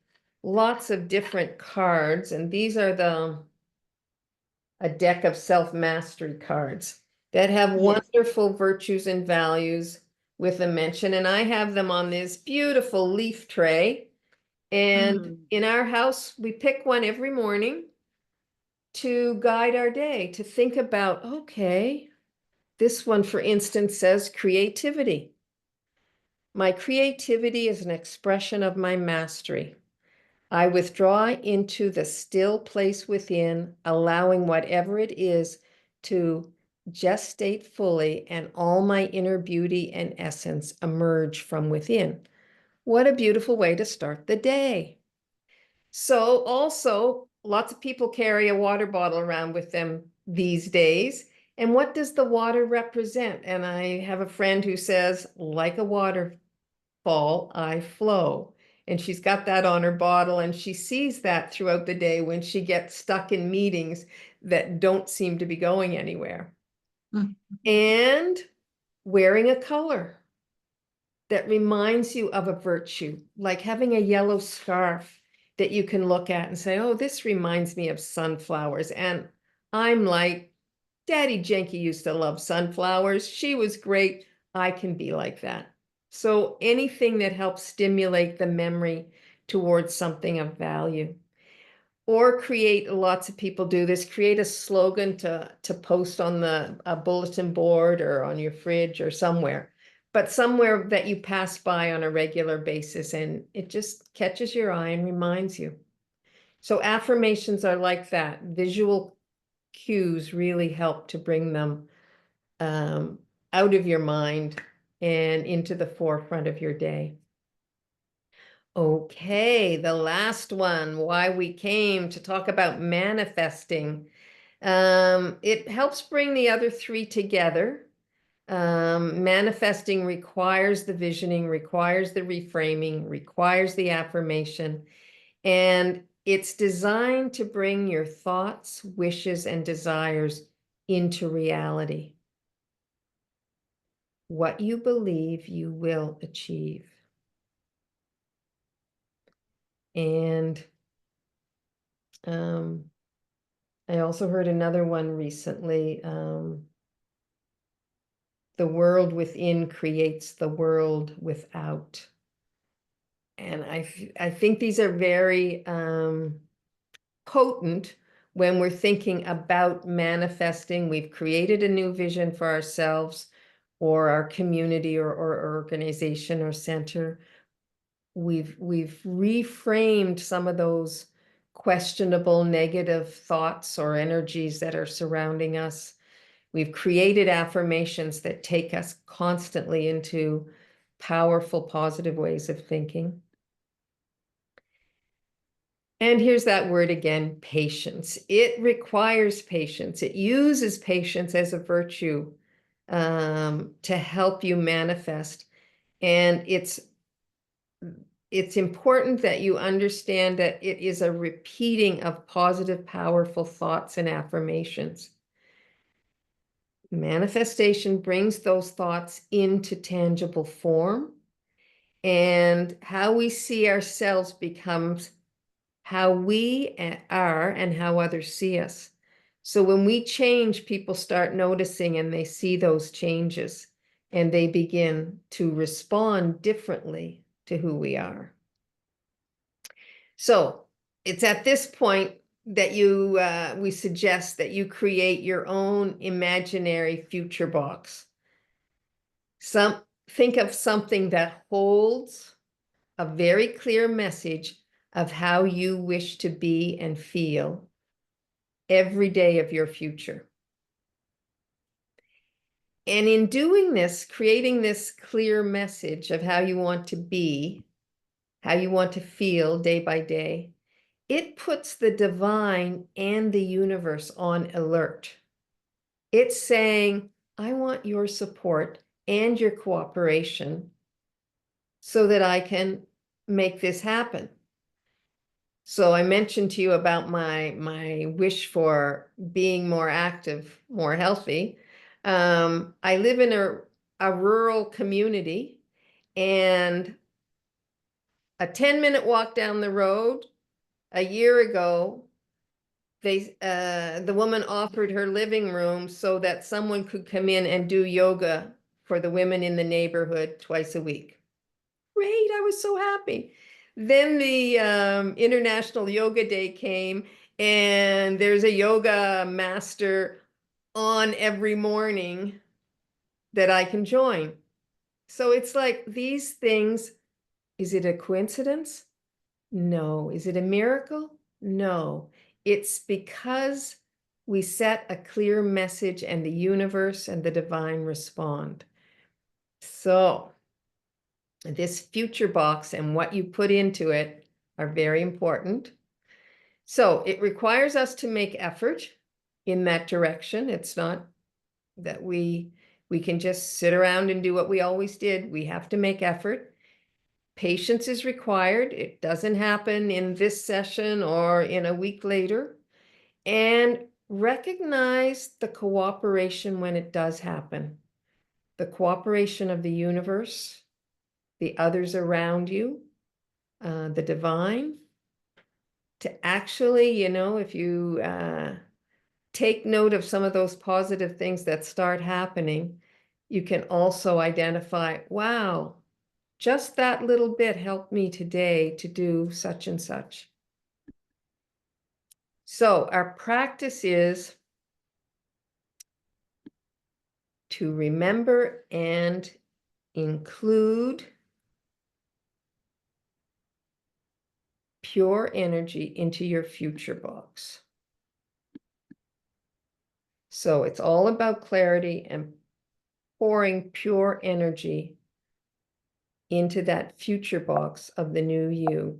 lots of different cards, and these are a deck of self-mastery cards that have Yes. wonderful virtues and values with a mention. And I have them on this beautiful leaf tray. And in our house, we pick one every morning to guide our day, to think about, okay, this one, for instance, says creativity. My creativity is an expression of my mastery. I withdraw into the still place within, allowing whatever it is to gestate fully, and all my inner beauty and essence emerge from within. What a beautiful way to start the day. So also, lots of people carry a water bottle around with them these days. And what does the water represent? And I have a friend who says, like a waterfall, I flow. And she's got that on her bottle, and she sees that throughout the day when she gets stuck in meetings that don't seem to be going anywhere. And wearing a color that reminds you of a virtue, like having a yellow scarf that you can look at and say, oh, this reminds me of sunflowers. And I'm like, Daddy Jenky used to love sunflowers. She was great. I can be like that. So anything that helps stimulate the memory towards something of value. Or create, lots of people do this, create a slogan to post on a bulletin board or on your fridge or somewhere, but somewhere that you pass by on a regular basis, and it just catches your eye and reminds you. So affirmations are like that. Visual cues really help to bring them out of your mind and into the forefront of your day. Okay, the last one, why we came to talk about manifesting. It helps bring the other three together. Manifesting requires the visioning, requires the reframing, requires the affirmation, and it's designed to bring your thoughts, wishes, and desires into reality. What you believe, you will achieve. And I also heard another one recently. The world within creates the world without. And I think these are very potent when we're thinking about manifesting. We've created a new vision for ourselves or our community or organization or center. We've reframed some of those questionable negative thoughts or energies that are surrounding us. We've created affirmations that take us constantly into powerful, positive ways of thinking. And here's that word again, patience. It requires patience. It uses patience as a virtue to help you manifest. And it's important that you understand that it is a repeating of positive, powerful thoughts and affirmations. Manifestation brings those thoughts into tangible form, and how we see ourselves becomes how we are and how others see us. So when we change, people start noticing and they see those changes and they begin to respond differently to who we are. So it's at this point that we suggest that you create your own imaginary future box. Think of something that holds a very clear message of how you wish to be and feel every day of your future. And in doing this, creating this clear message of how you want to be, how you want to feel day by day, it puts the divine and the universe on alert. It's saying, I want your support and your cooperation so that I can make this happen. So I mentioned to you about my wish for being more active, more healthy. I live in a rural community, and a 10-minute walk down the road, a year ago, the woman offered her living room so that someone could come in and do yoga for the women in the neighborhood twice a week. Great, I was so happy. Then the International Yoga Day came, and there's a yoga master on every morning that I can join. So it's like these things, is it a coincidence? No. Is it a miracle? No. It's because we set a clear message and the universe and the divine respond. So this future box and what you put into it are very important. So it requires us to make effort in that direction. It's not that we can just sit around and do what we always did. We have to make effort. Patience is required. It doesn't happen in this session or in a week later. And recognize the cooperation when it does happen. The cooperation of the universe, the others around you, the divine. To actually, if you take note of some of those positive things that start happening, you can also identify, wow, just that little bit helped me today to do such and such. So our practice is to remember and include pure energy into your future box. So it's all about clarity and pouring pure energy into that future box of the new you.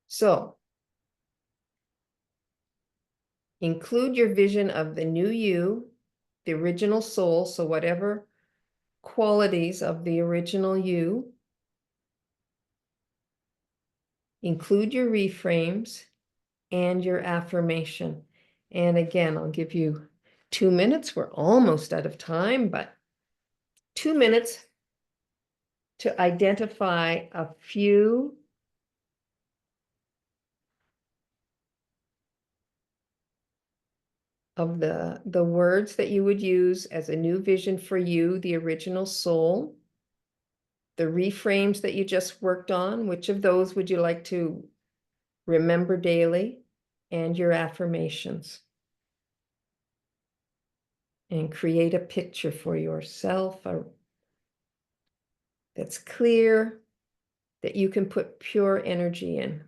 So include your vision of the new you, the original soul, so whatever qualities of the original you. Include your reframes and your affirmation. And again, I'll give you 2 minutes. We're almost out of time, but 2 minutes to identify a few of the words that you would use as a new vision for you, the original soul, the reframes that you just worked on. Which of those would you like to remember daily? And your affirmations. And create a picture for yourself that's clear, that you can put pure energy in.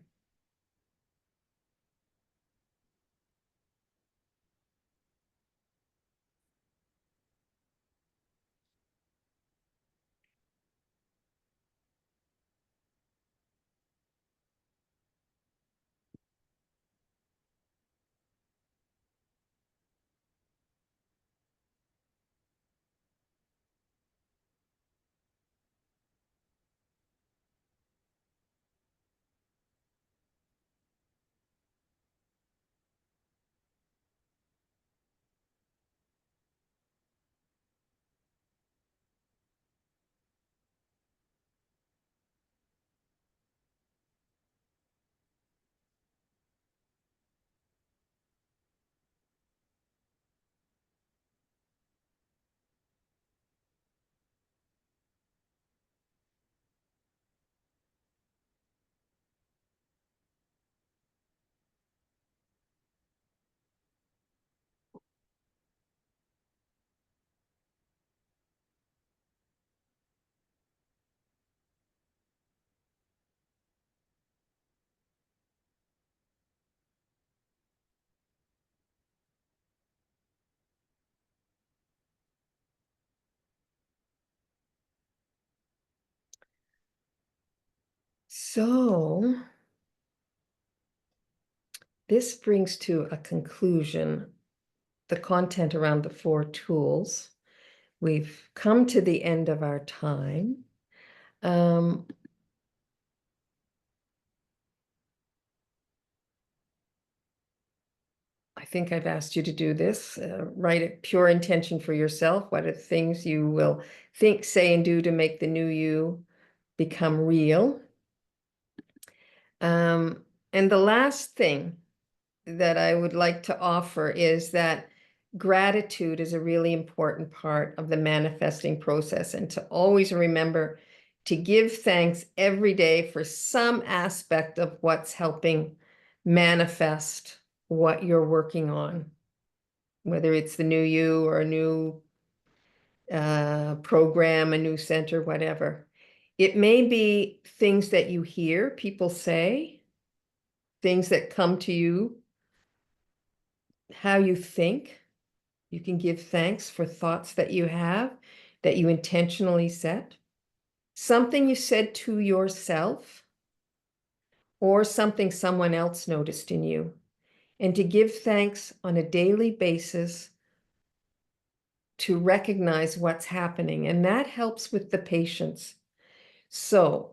So this brings to a conclusion the content around the 4 tools. We've come to the end of our time. I think I've asked you to do this. Write a pure intention for yourself. What are the things you will think, say, and do to make the new you become real? And the last thing that I would like to offer is that gratitude is a really important part of the manifesting process, and to always remember to give thanks every day for some aspect of what's helping manifest what you're working on, whether it's the new you or a new program, a new center, whatever. It may be things that you hear people say, things that come to you, how you think. You can give thanks for thoughts that you have, that you intentionally set, something you said to yourself, or something someone else noticed in you, and to give thanks on a daily basis to recognize what's happening. And that helps with the patience. So,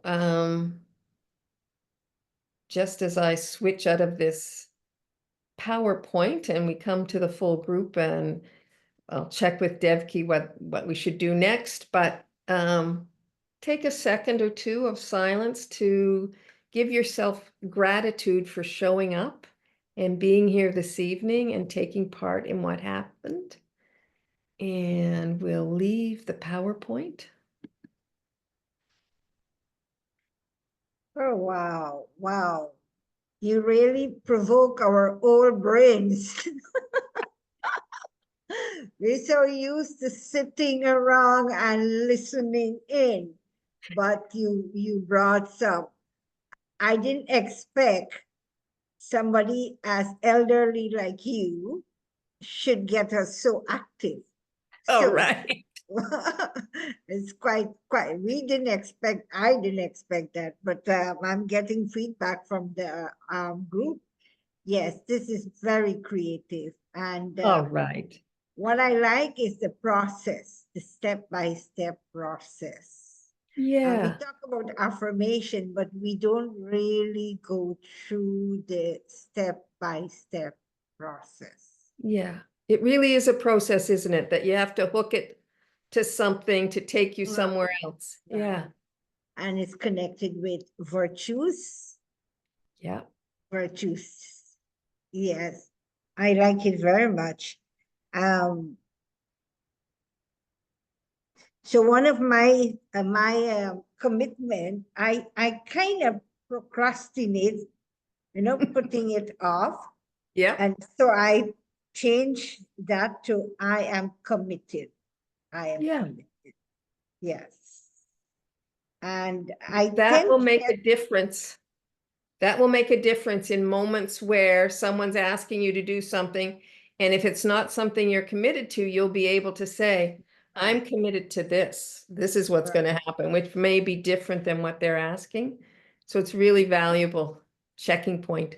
just as I switch out of this PowerPoint and we come to the full group, and I'll check with Devki what we should do next, but take a second or two of silence to give yourself gratitude for showing up and being here this evening and taking part in what happened. And we'll leave the PowerPoint. Oh, wow. Wow. You really provoke our old brains. We're so used to sitting around and listening in, but you brought some. I didn't expect somebody as elderly like you should get us so active. All So right. it's quite, we didn't expect, I didn't expect that, but I'm getting feedback from the group. Yes, this is very creative. And All right. what I like is the process, the step-by-step process. We Yeah. talk about affirmation, but we don't really go through the step-by-step process. Yeah. It really is a process, isn't it? That you have to hook it to something to take you Right. somewhere else. Yeah. And it's connected with virtues. Yeah. Virtues. Yes, I like it very much. So one of my commitment, I kind of procrastinate, putting it off, Yeah. and so I changed that to I am committed. I am Yeah. committed. Yes, and I That tend will to make get a difference. That will make a difference in moments where someone's asking you to do something. And if it's not something you're committed to, you'll be able to say, I'm committed to this. This is what's going to happen, which may be different than what they're asking. So it's really valuable checking point.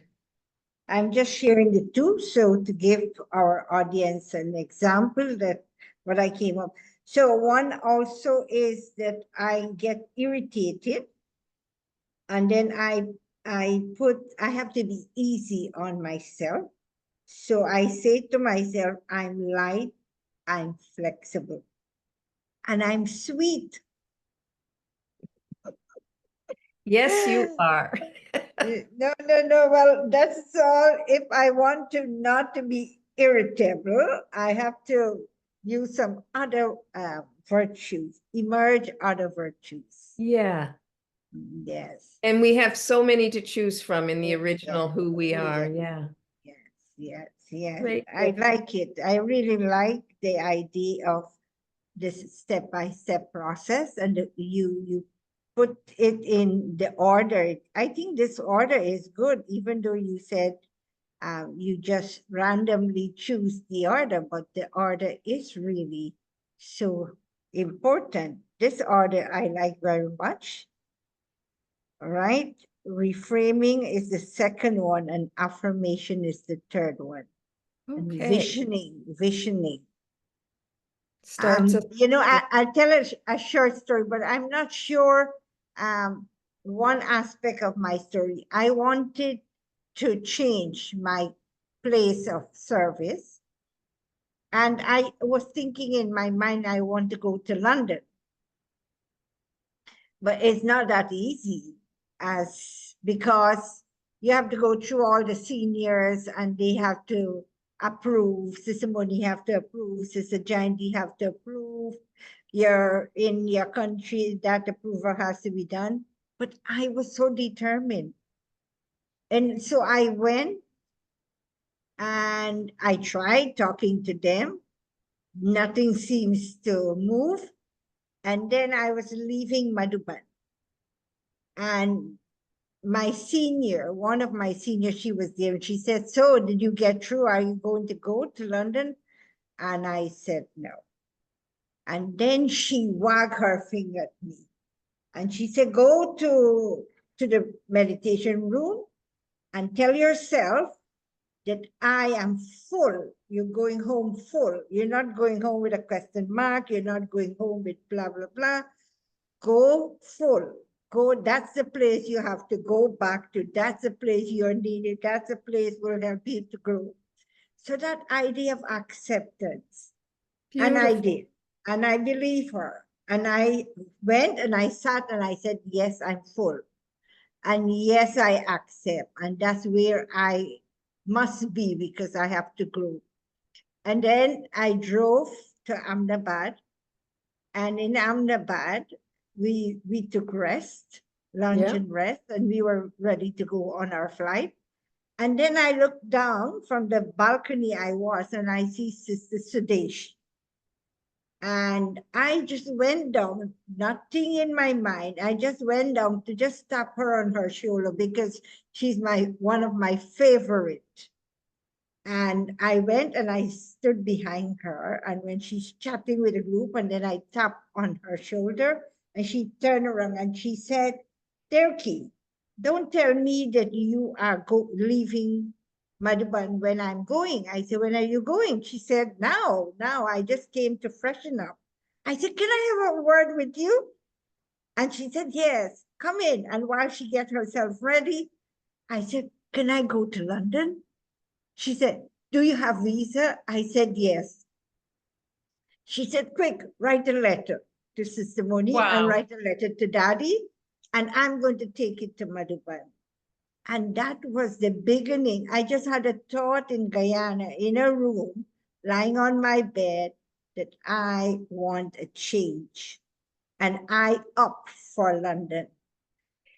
I'm just sharing the two, so to give our audience an example that what I came up. So one also is that I get irritated, and then I have to be easy on myself. So I say to myself, I'm light, I'm flexible, and I'm sweet. Yes, you are. No. Well, that's all. If I want to not to be irritable, I have to use some other virtues, emerge other virtues. Yeah. Yes. And we have so many to choose from in the Oh, original yes. who we Oh, are. yes. Yeah. Yes. Great. I like it. I really like the idea of this step-by-step process, and you put it in the order. I think this order is good, even though you said you just randomly choose the order, but the order is really so important. This order I like very much. All right. reframing is the second one, and affirmation is the third one. And Okay. visioning. Starts us. I'll tell a short story, but I'm not sure one aspect of my story. I wanted to change my place of service. And I was thinking in my mind, I want to go to London. But it's not that easy because you have to go through all the seniors and they have to approve. Sister Moni have to approve. Sister Jandy have to approve. You're in your country, that approval has to be done. But I was so determined. And so I went and I tried talking to them. Nothing seems to move. And then I was leaving Madhuban. And my senior, one of my seniors, she was there and she said, so did you get through? Are you going to go to London? And I said, no. And then she wagged her finger at me and she said, go to the meditation room and tell yourself that I am full. You're going home full. You're not going home with a question mark. You're not going home with blah, blah, blah. Go full. Go, that's the place you have to go back to. That's the place you're needed. That's the place will help you to grow. So that idea of acceptance. And I Beautiful. did. And I believe her. And I went and I sat and I said, yes, I'm full. And yes, I accept. And that's where I must be because I have to grow. And then I drove to Ahmedabad. And in Ahmedabad, we took rest, lunch Yeah. and rest, and we were ready to go on our flight. And then I looked down from the balcony I was, and I see Sister Sudesh. And I just went down, nothing in my mind. I just went down to just tap her on her shoulder because she's one of my favorite. And I went and I stood behind her. And when she's chatting with a group, and then I tapped on her shoulder, and she turned around and she said, Terki, don't tell me that you are leaving Madhuban when I'm going. I said, when are you going? She said, now, I just came to freshen up. I said, can I have a word with you? And she said, yes, come in. And while she gets herself ready, I said, can I go to London? She said, do you have visa? I said, yes. She said, quick, write a letter to Sister Moni and Wow. write a letter to Daddy, and I'm going to take it to Madhuban. And that was the beginning. I just had a thought in Guyana, in a room, lying on my bed, that I want a change. And I up for London.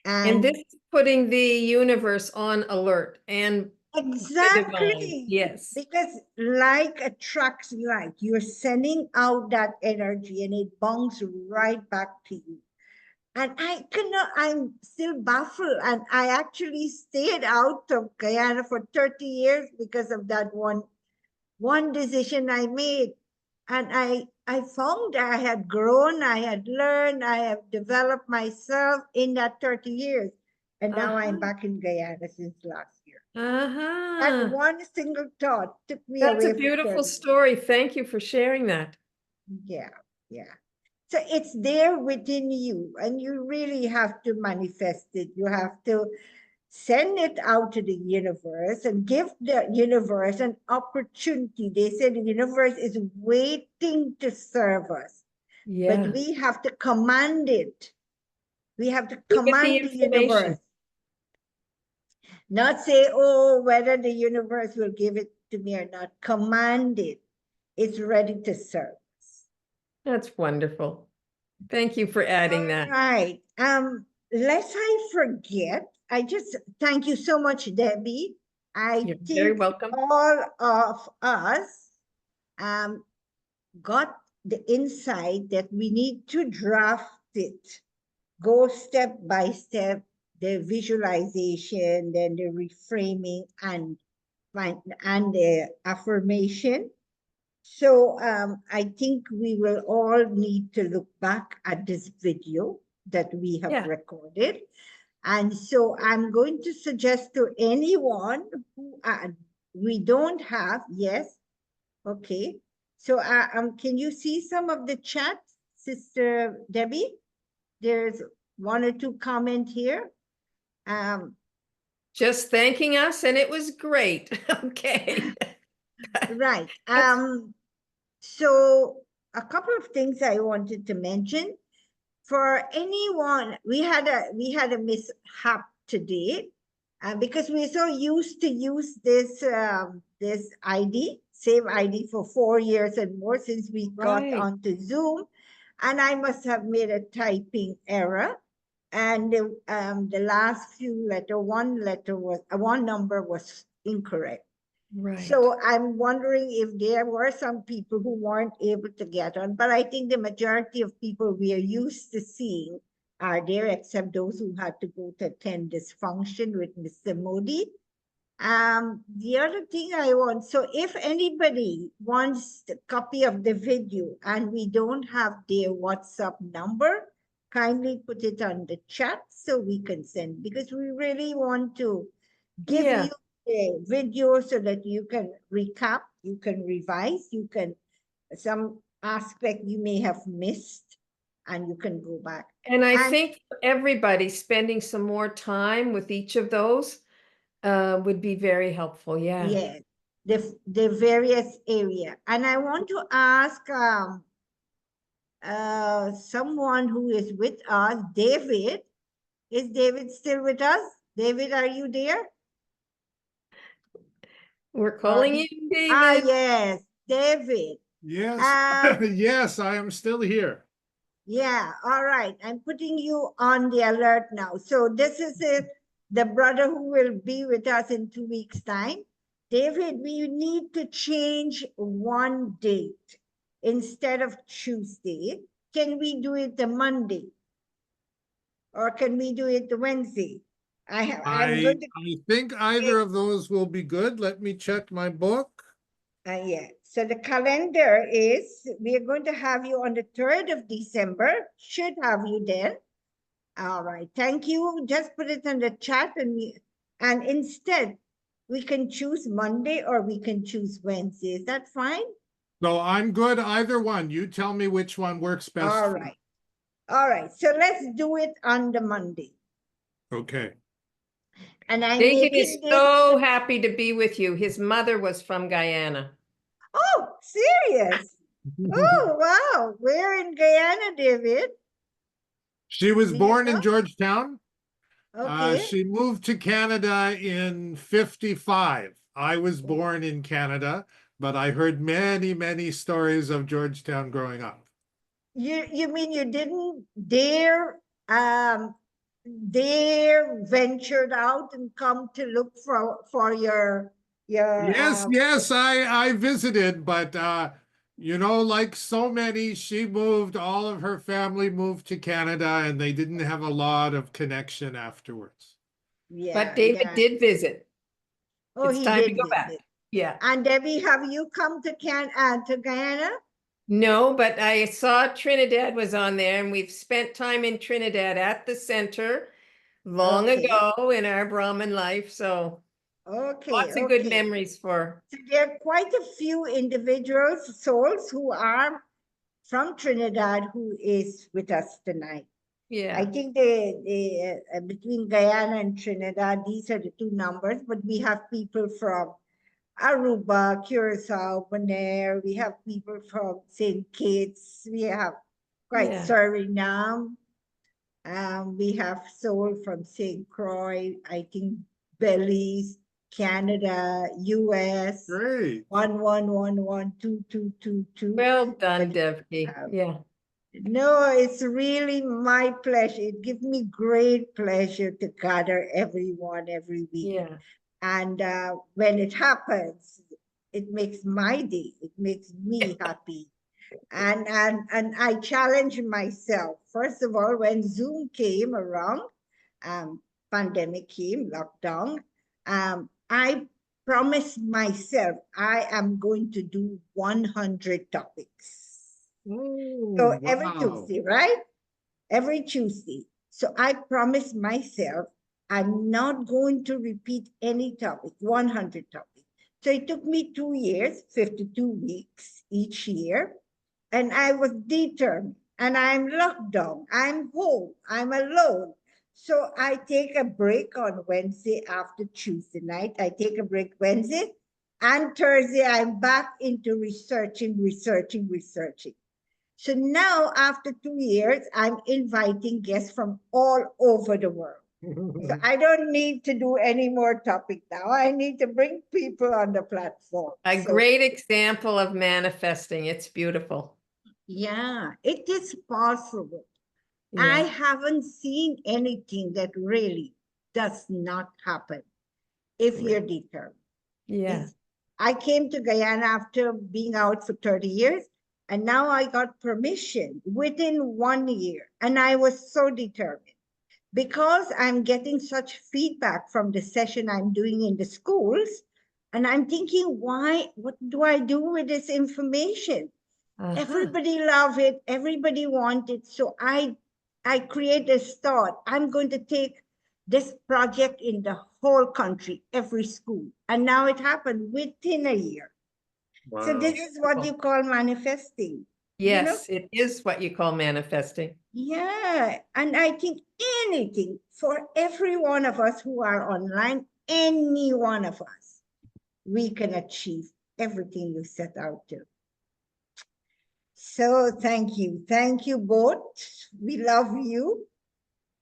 And this is putting the universe on alert and exactly. yes. Because like attracts like, you're sending out that energy and it bounces right back to you. And I'm still baffled. And I actually stayed out of Guyana for 30 years because of that one decision I made. And I found I had grown, I had learned, I have developed myself in that 30 years. And now I'm back in Guyana since last year. That one single thought took me That's away a from beautiful 30 story. Thank you for sharing that. Yeah. So it's there within you, and you really have to manifest it. You have to send it out to the universe and give the universe an opportunity. They say the universe is waiting to serve us, but Yeah. we have to command it. We have to Give it the command the universe. Not say, oh, whether the universe will give it to me or not. Command it. It's ready to serve us. That's wonderful. Thank you for adding that. All right. Lest I forget, I just thank you so much, Debbie. You're think very welcome. all of us got the insight that we need to draft it, go step by step, the visualization, then the reframing and the affirmation. So I think we will all need to look back at this video that we have recorded And so I'm going to suggest to anyone who we don't have, yes, okay. So can you see some of the chat, Sister Debbie? There's one or two comment here. Just thanking us, and it was great. Okay. Right. So a couple of things I wanted to mention. For anyone, we had a mishap today, because we're so used to use this ID, same ID for 4 years and more since we got Right. onto Zoom, and I must have made a typing error. And the last few one number was incorrect. Right. So I'm wondering if there were some people who weren't able to get on, but I think the majority of people we are used to seeing are there, except those who had to go to attend this function with Mr. Modi. The other thing so if anybody wants a copy of the video and we don't have their WhatsApp number, kindly put it on the chat so we can send, because we really want to give Yeah. you a video so that you can recap, you can revise, some aspect you may have missed, and you can go back. And I think everybody spending some more time with each of those would be very helpful. Yeah. Yes, the various area. And I want to ask someone who is with us, David. Is David still with us? David, are you there? We're calling you Ah, David. yes, David. Yes, Um, yes, I am still here. Yeah, all right. I'm putting you on the alert now. So this is the brother who will be with us in 2 weeks' time. David, we need to change one date. Instead of Tuesday, can we do it the Monday? Or can we do it the Wednesday? I'm going to, I think either of those will be good. Let me check my book. yeah. So the calendar is, we are going to have you on the 3rd of December. Should have you then. All right, thank you. Just put it in the chat, and instead we can choose Monday or we can choose Wednesday. Is that fine? So I'm good either one. You tell me which one works best. All right. All right. So let's do it on the Monday. Okay. And I'm David is making this. so happy to be with you. His mother was from Guyana. Oh, serious? Oh, wow. Where in Guyana, David? She was Do you born know? in Georgetown. Okay. She moved to Canada in 55. I was born in Canada, but I heard many, many stories of Georgetown growing up. You mean you didn't dare ventured out and come to look for your Yes, I visited, but you know, like so many, she moved, all of her family moved to Canada, and they didn't have a lot of connection afterwards. yeah, But David yeah. did visit. Oh, It's he time to did go visit. back. Yeah. And Debbie, have you come to Guyana? No, but I saw Trinidad was on there, and we've spent time in Trinidad at the center long Okay. ago in our Brahmin life. So Okay, lots of good okay. memories for. So there are quite a few individuals, souls who are from Trinidad who is with us tonight. Yeah. I think between Guyana and Trinidad, these are the two numbers, but we have people from Aruba, Curacao, Bonaire. We have people from St. Kitts. We have quite Yeah. Suriname. We have soul from St. Croix, I think Belize, Canada, US. Great. 11112222. Well done, But, Devki. Yeah. no, it's really my pleasure. It gives me great pleasure to gather everyone every week. Yeah. And when it happens, it makes my day. It makes me happy. And I challenge myself. First of all, when Zoom came around, pandemic came, lockdown, I promised myself I am going to do 100 topics. Oh, So every wow. Tuesday, right? Every Tuesday. So I promised myself I'm not going to repeat any topic, 100 topics. So it took me 2 years, 52 weeks each year. And I was determined, and I'm locked down. I'm home. I'm alone. So I take a break on Wednesday after Tuesday night. I take a break Wednesday, and Thursday I'm back into researching. So now, after 2 years, I'm inviting guests from all over the world. So I don't need to do any more topic now. I need to bring people on the platform. A So, great example of manifesting. It's beautiful. yeah, it is possible. I Yeah. haven't seen anything that really does not happen if you're determined. Yeah. I came to Guyana after being out for 30 years, and now I got permission within 1 year. And I was so determined because I'm getting such feedback from the session I'm doing in the schools. And I'm thinking, what do I do with this information? Everybody love it. Everybody want it. So I create this thought. I'm going to take this project in the whole country, every school. And now it happened within a year. Wow. So this is what you call manifesting. Yes, it is what you call manifesting. Yeah. And I think anything for every one of us who are online, any one of us, we can achieve everything you set out to. So thank you. Thank you both. We love you,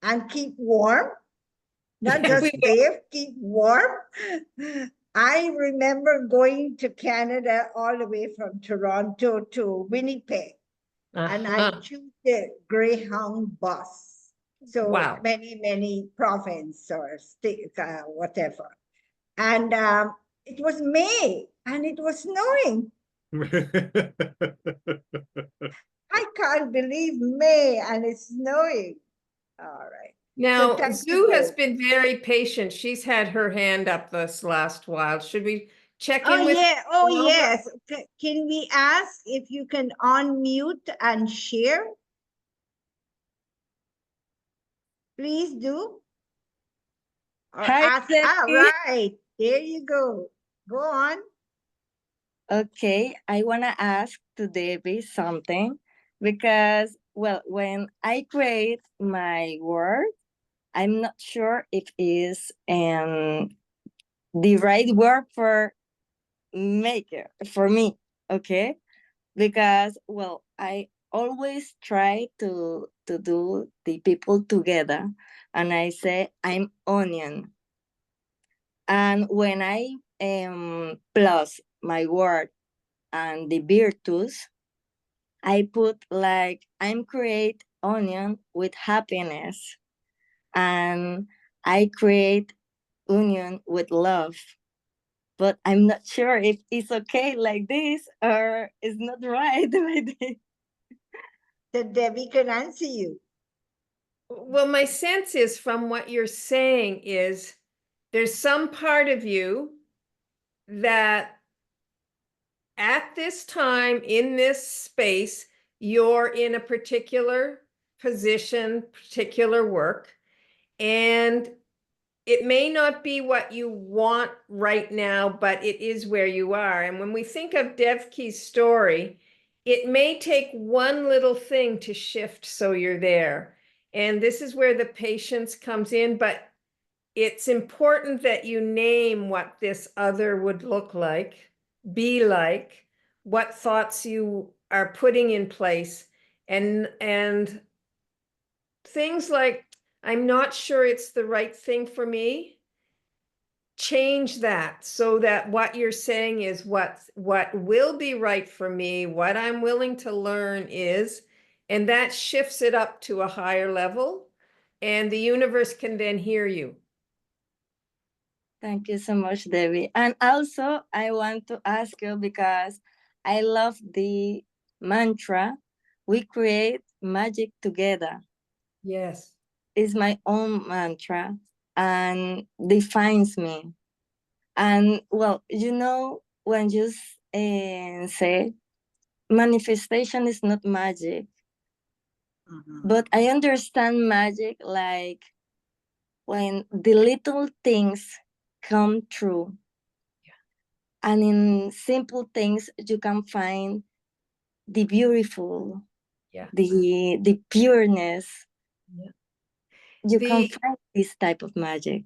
and keep warm. Not Yeah, just we will. safe, keep warm. I remember going to Canada all the way from Toronto to Winnipeg, and I choose the Greyhound bus. So Wow. many province or state, whatever. And it was May, and it was snowing. I can't believe May and it's snowing. All right. Now, thank you Sue has both. been very patient. She's had her hand up this last while. Should we check Oh, in with? yeah. Oh, Laura? yes. Can we ask if you can unmute and share? Please do. Or Hi, ask. Debbie. Right. There you go. Go on. Okay, I want to ask to Debbie something because, well, when I create my word, I'm not sure if it's the right word for maker for me. Okay, because well, I always try to do the people together, and I say I'm onion, and when I plus my word and the virtues, I put like I'm create onion with happiness, and I create union with love. But I'm not sure if it's okay like this or it's not right like this. That Debbie can answer you. Well, my sense is from what you're saying is there's some part of you that at this time in this space, you're in a particular position, particular work, and it may not be what you want right now, but it is where you are. And when we think of Devki's story, it may take one little thing to shift so you're there. And this is where the patience comes in, but it's important that you name what this other would look like, be like, what thoughts you are putting in place, and things like, I'm not sure it's the right thing for me. Change that so that what you're saying is what will be right for me, what I'm willing to learn is, and that shifts it up to a higher level, and the universe can then hear you. Thank you so much, Debbie. And also, I want to ask you because I love the mantra, we create magic together. Yes. It's my own mantra and defines me. And well, when you say manifestation is not magic, but I understand magic like when the little things come true. And in simple things, you can find the beautiful, Yeah. the pureness. Yeah. You can The find this type of magic.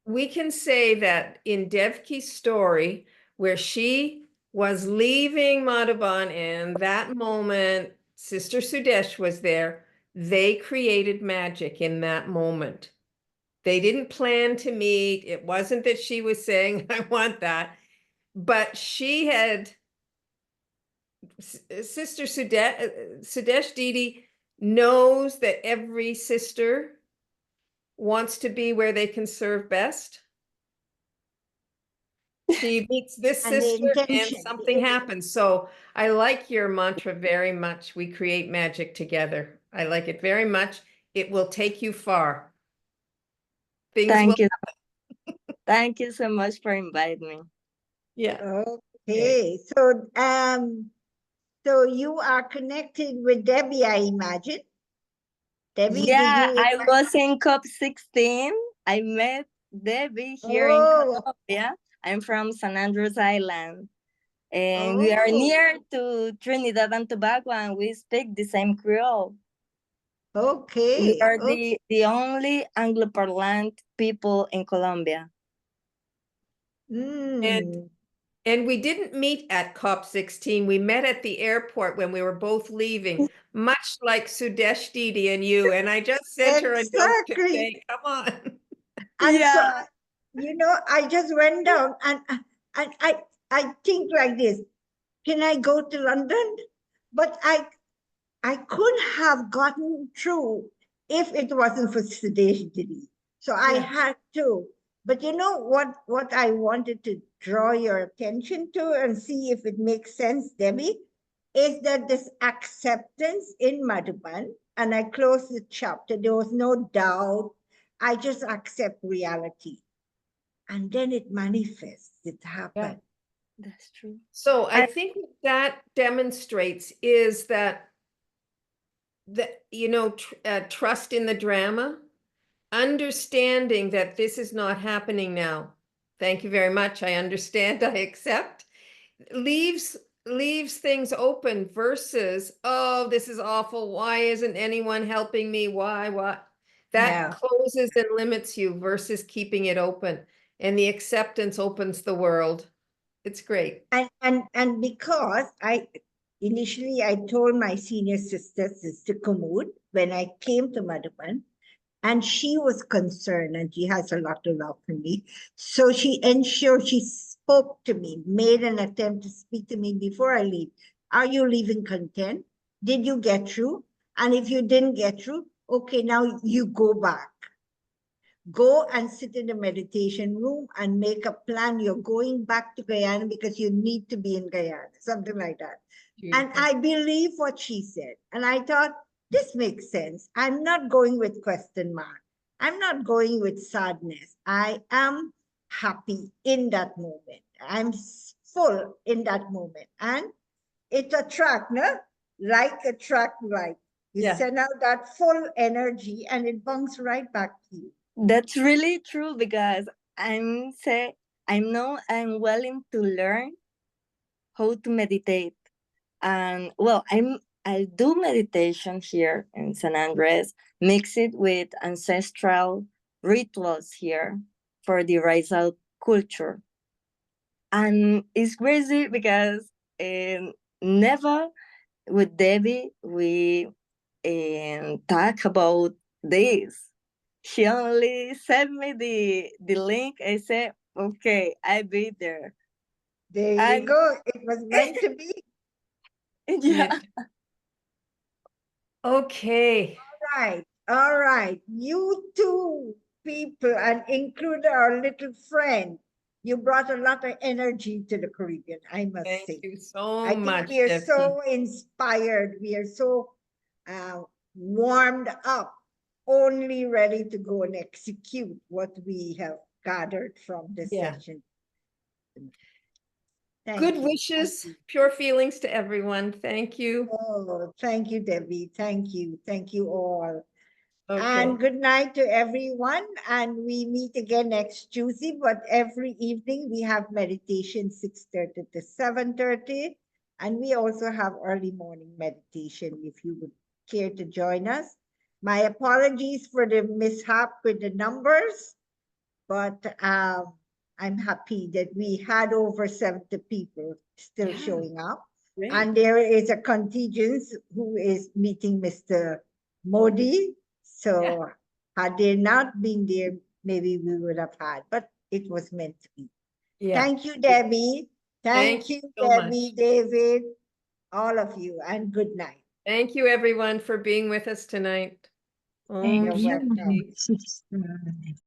we can say that in Devki's story, where she was leaving Madhuban, and that moment Sister Sudesh was there, they created magic in that moment. They didn't plan to meet. It wasn't that she was saying, I want that, but she had Sister Sudesh Didi knows that every sister wants to be where they can serve best. She meets this And the sister and intention. something happens. So I like your mantra very much. We create magic together. I like it very much. It will take you far. Things will. Thank you. Thank you so much for inviting me. Yeah. Okay, so you are connected with Debbie, I imagine. Debbie, did Yeah, you? I was in COP16. I met Debbie here in Oh, Colombia. I'm from San Andres Island. And we are oh, near to Trinidad and Tobago, and we speak the same Creole. We okay. are the only Anglo-parlant people in Colombia. Mm. And we didn't meet at COP16. We met at the airport when we were both leaving, much like Sudesh Didi and you. And I just sent her a note to Exactly. say, come on. And so, Yeah. I just went down and I think like this, can I go to London? But I could have gotten through if it wasn't for Sudesh Didi. So I Yeah. had to. But you know what I wanted to draw your attention to and see if it makes sense, Debbie, is that this acceptance in Madhuban, and I closed the chapter, there was no doubt. I just accept reality. And then it manifests, it happened. That's true. So I think what that demonstrates is that trust in the drama, understanding that this is not happening now. Thank you very much. I understand. I accept. Leaves things open versus, oh, this is awful. Why isn't anyone helping me? Why? What? That Yeah. closes and limits you versus keeping it open. And the acceptance opens the world. It's great. And because initially I told my senior sister, Sister Kumud, when I came to Madhuban, and she was concerned and she has a lot of love for me. So she ensured she spoke to me, made an attempt to speak to me before I leave. Are you leaving content? Did you get through? And if you didn't get through, okay, now you go back. Go and sit in the meditation room and make a plan. You're going back to Guyana because you need to be in Guyana, something like that. And I believe what she said. And I thought, this makes sense. I'm not going with question mark. I'm not going with sadness. I am happy in that moment. I'm full in that moment. And it attracts, no? Like attract like. You Yeah. send out that full energy and it bounces right back to you. That's really true because I'm willing to learn how to meditate. And well, I do meditation here in San Andres, mix it with ancestral rituals here for the racial culture. And it's crazy because never with Debbie we talk about this. She only sent me the link. I said, okay, I'll be there. There you And go. It was meant to be. yeah. Okay. All right. You two people, and include our little friend, you brought a lot of energy to the Caribbean, I must Thank say. you so I think much, we are Debbie. so inspired. We are so warmed up, only ready to go and execute what we have gathered from this Yeah. session. Thank Good you. wishes, Thank you. pure feelings to everyone. Thank you. Oh, thank you, Debbie. Thank you. Thank you all. Okay. And good night to everyone. And we meet again next Tuesday, but every evening we have meditation 6:30 to 7:30. And we also have early morning meditation if you would care to join us. My apologies for the mishap with the numbers, but I'm happy that we had over 70 people still Yeah. showing up. Great. And there is a contingent who is meeting Mr. Modi. So had they not been there, maybe we would have had, but it was meant to be. Yeah. Thank you, Debbie. Thank Thank you, you so Debbie, much. David, all of you, and good night. Thank you, everyone, for being with us tonight. You're Om welcome. Shanti.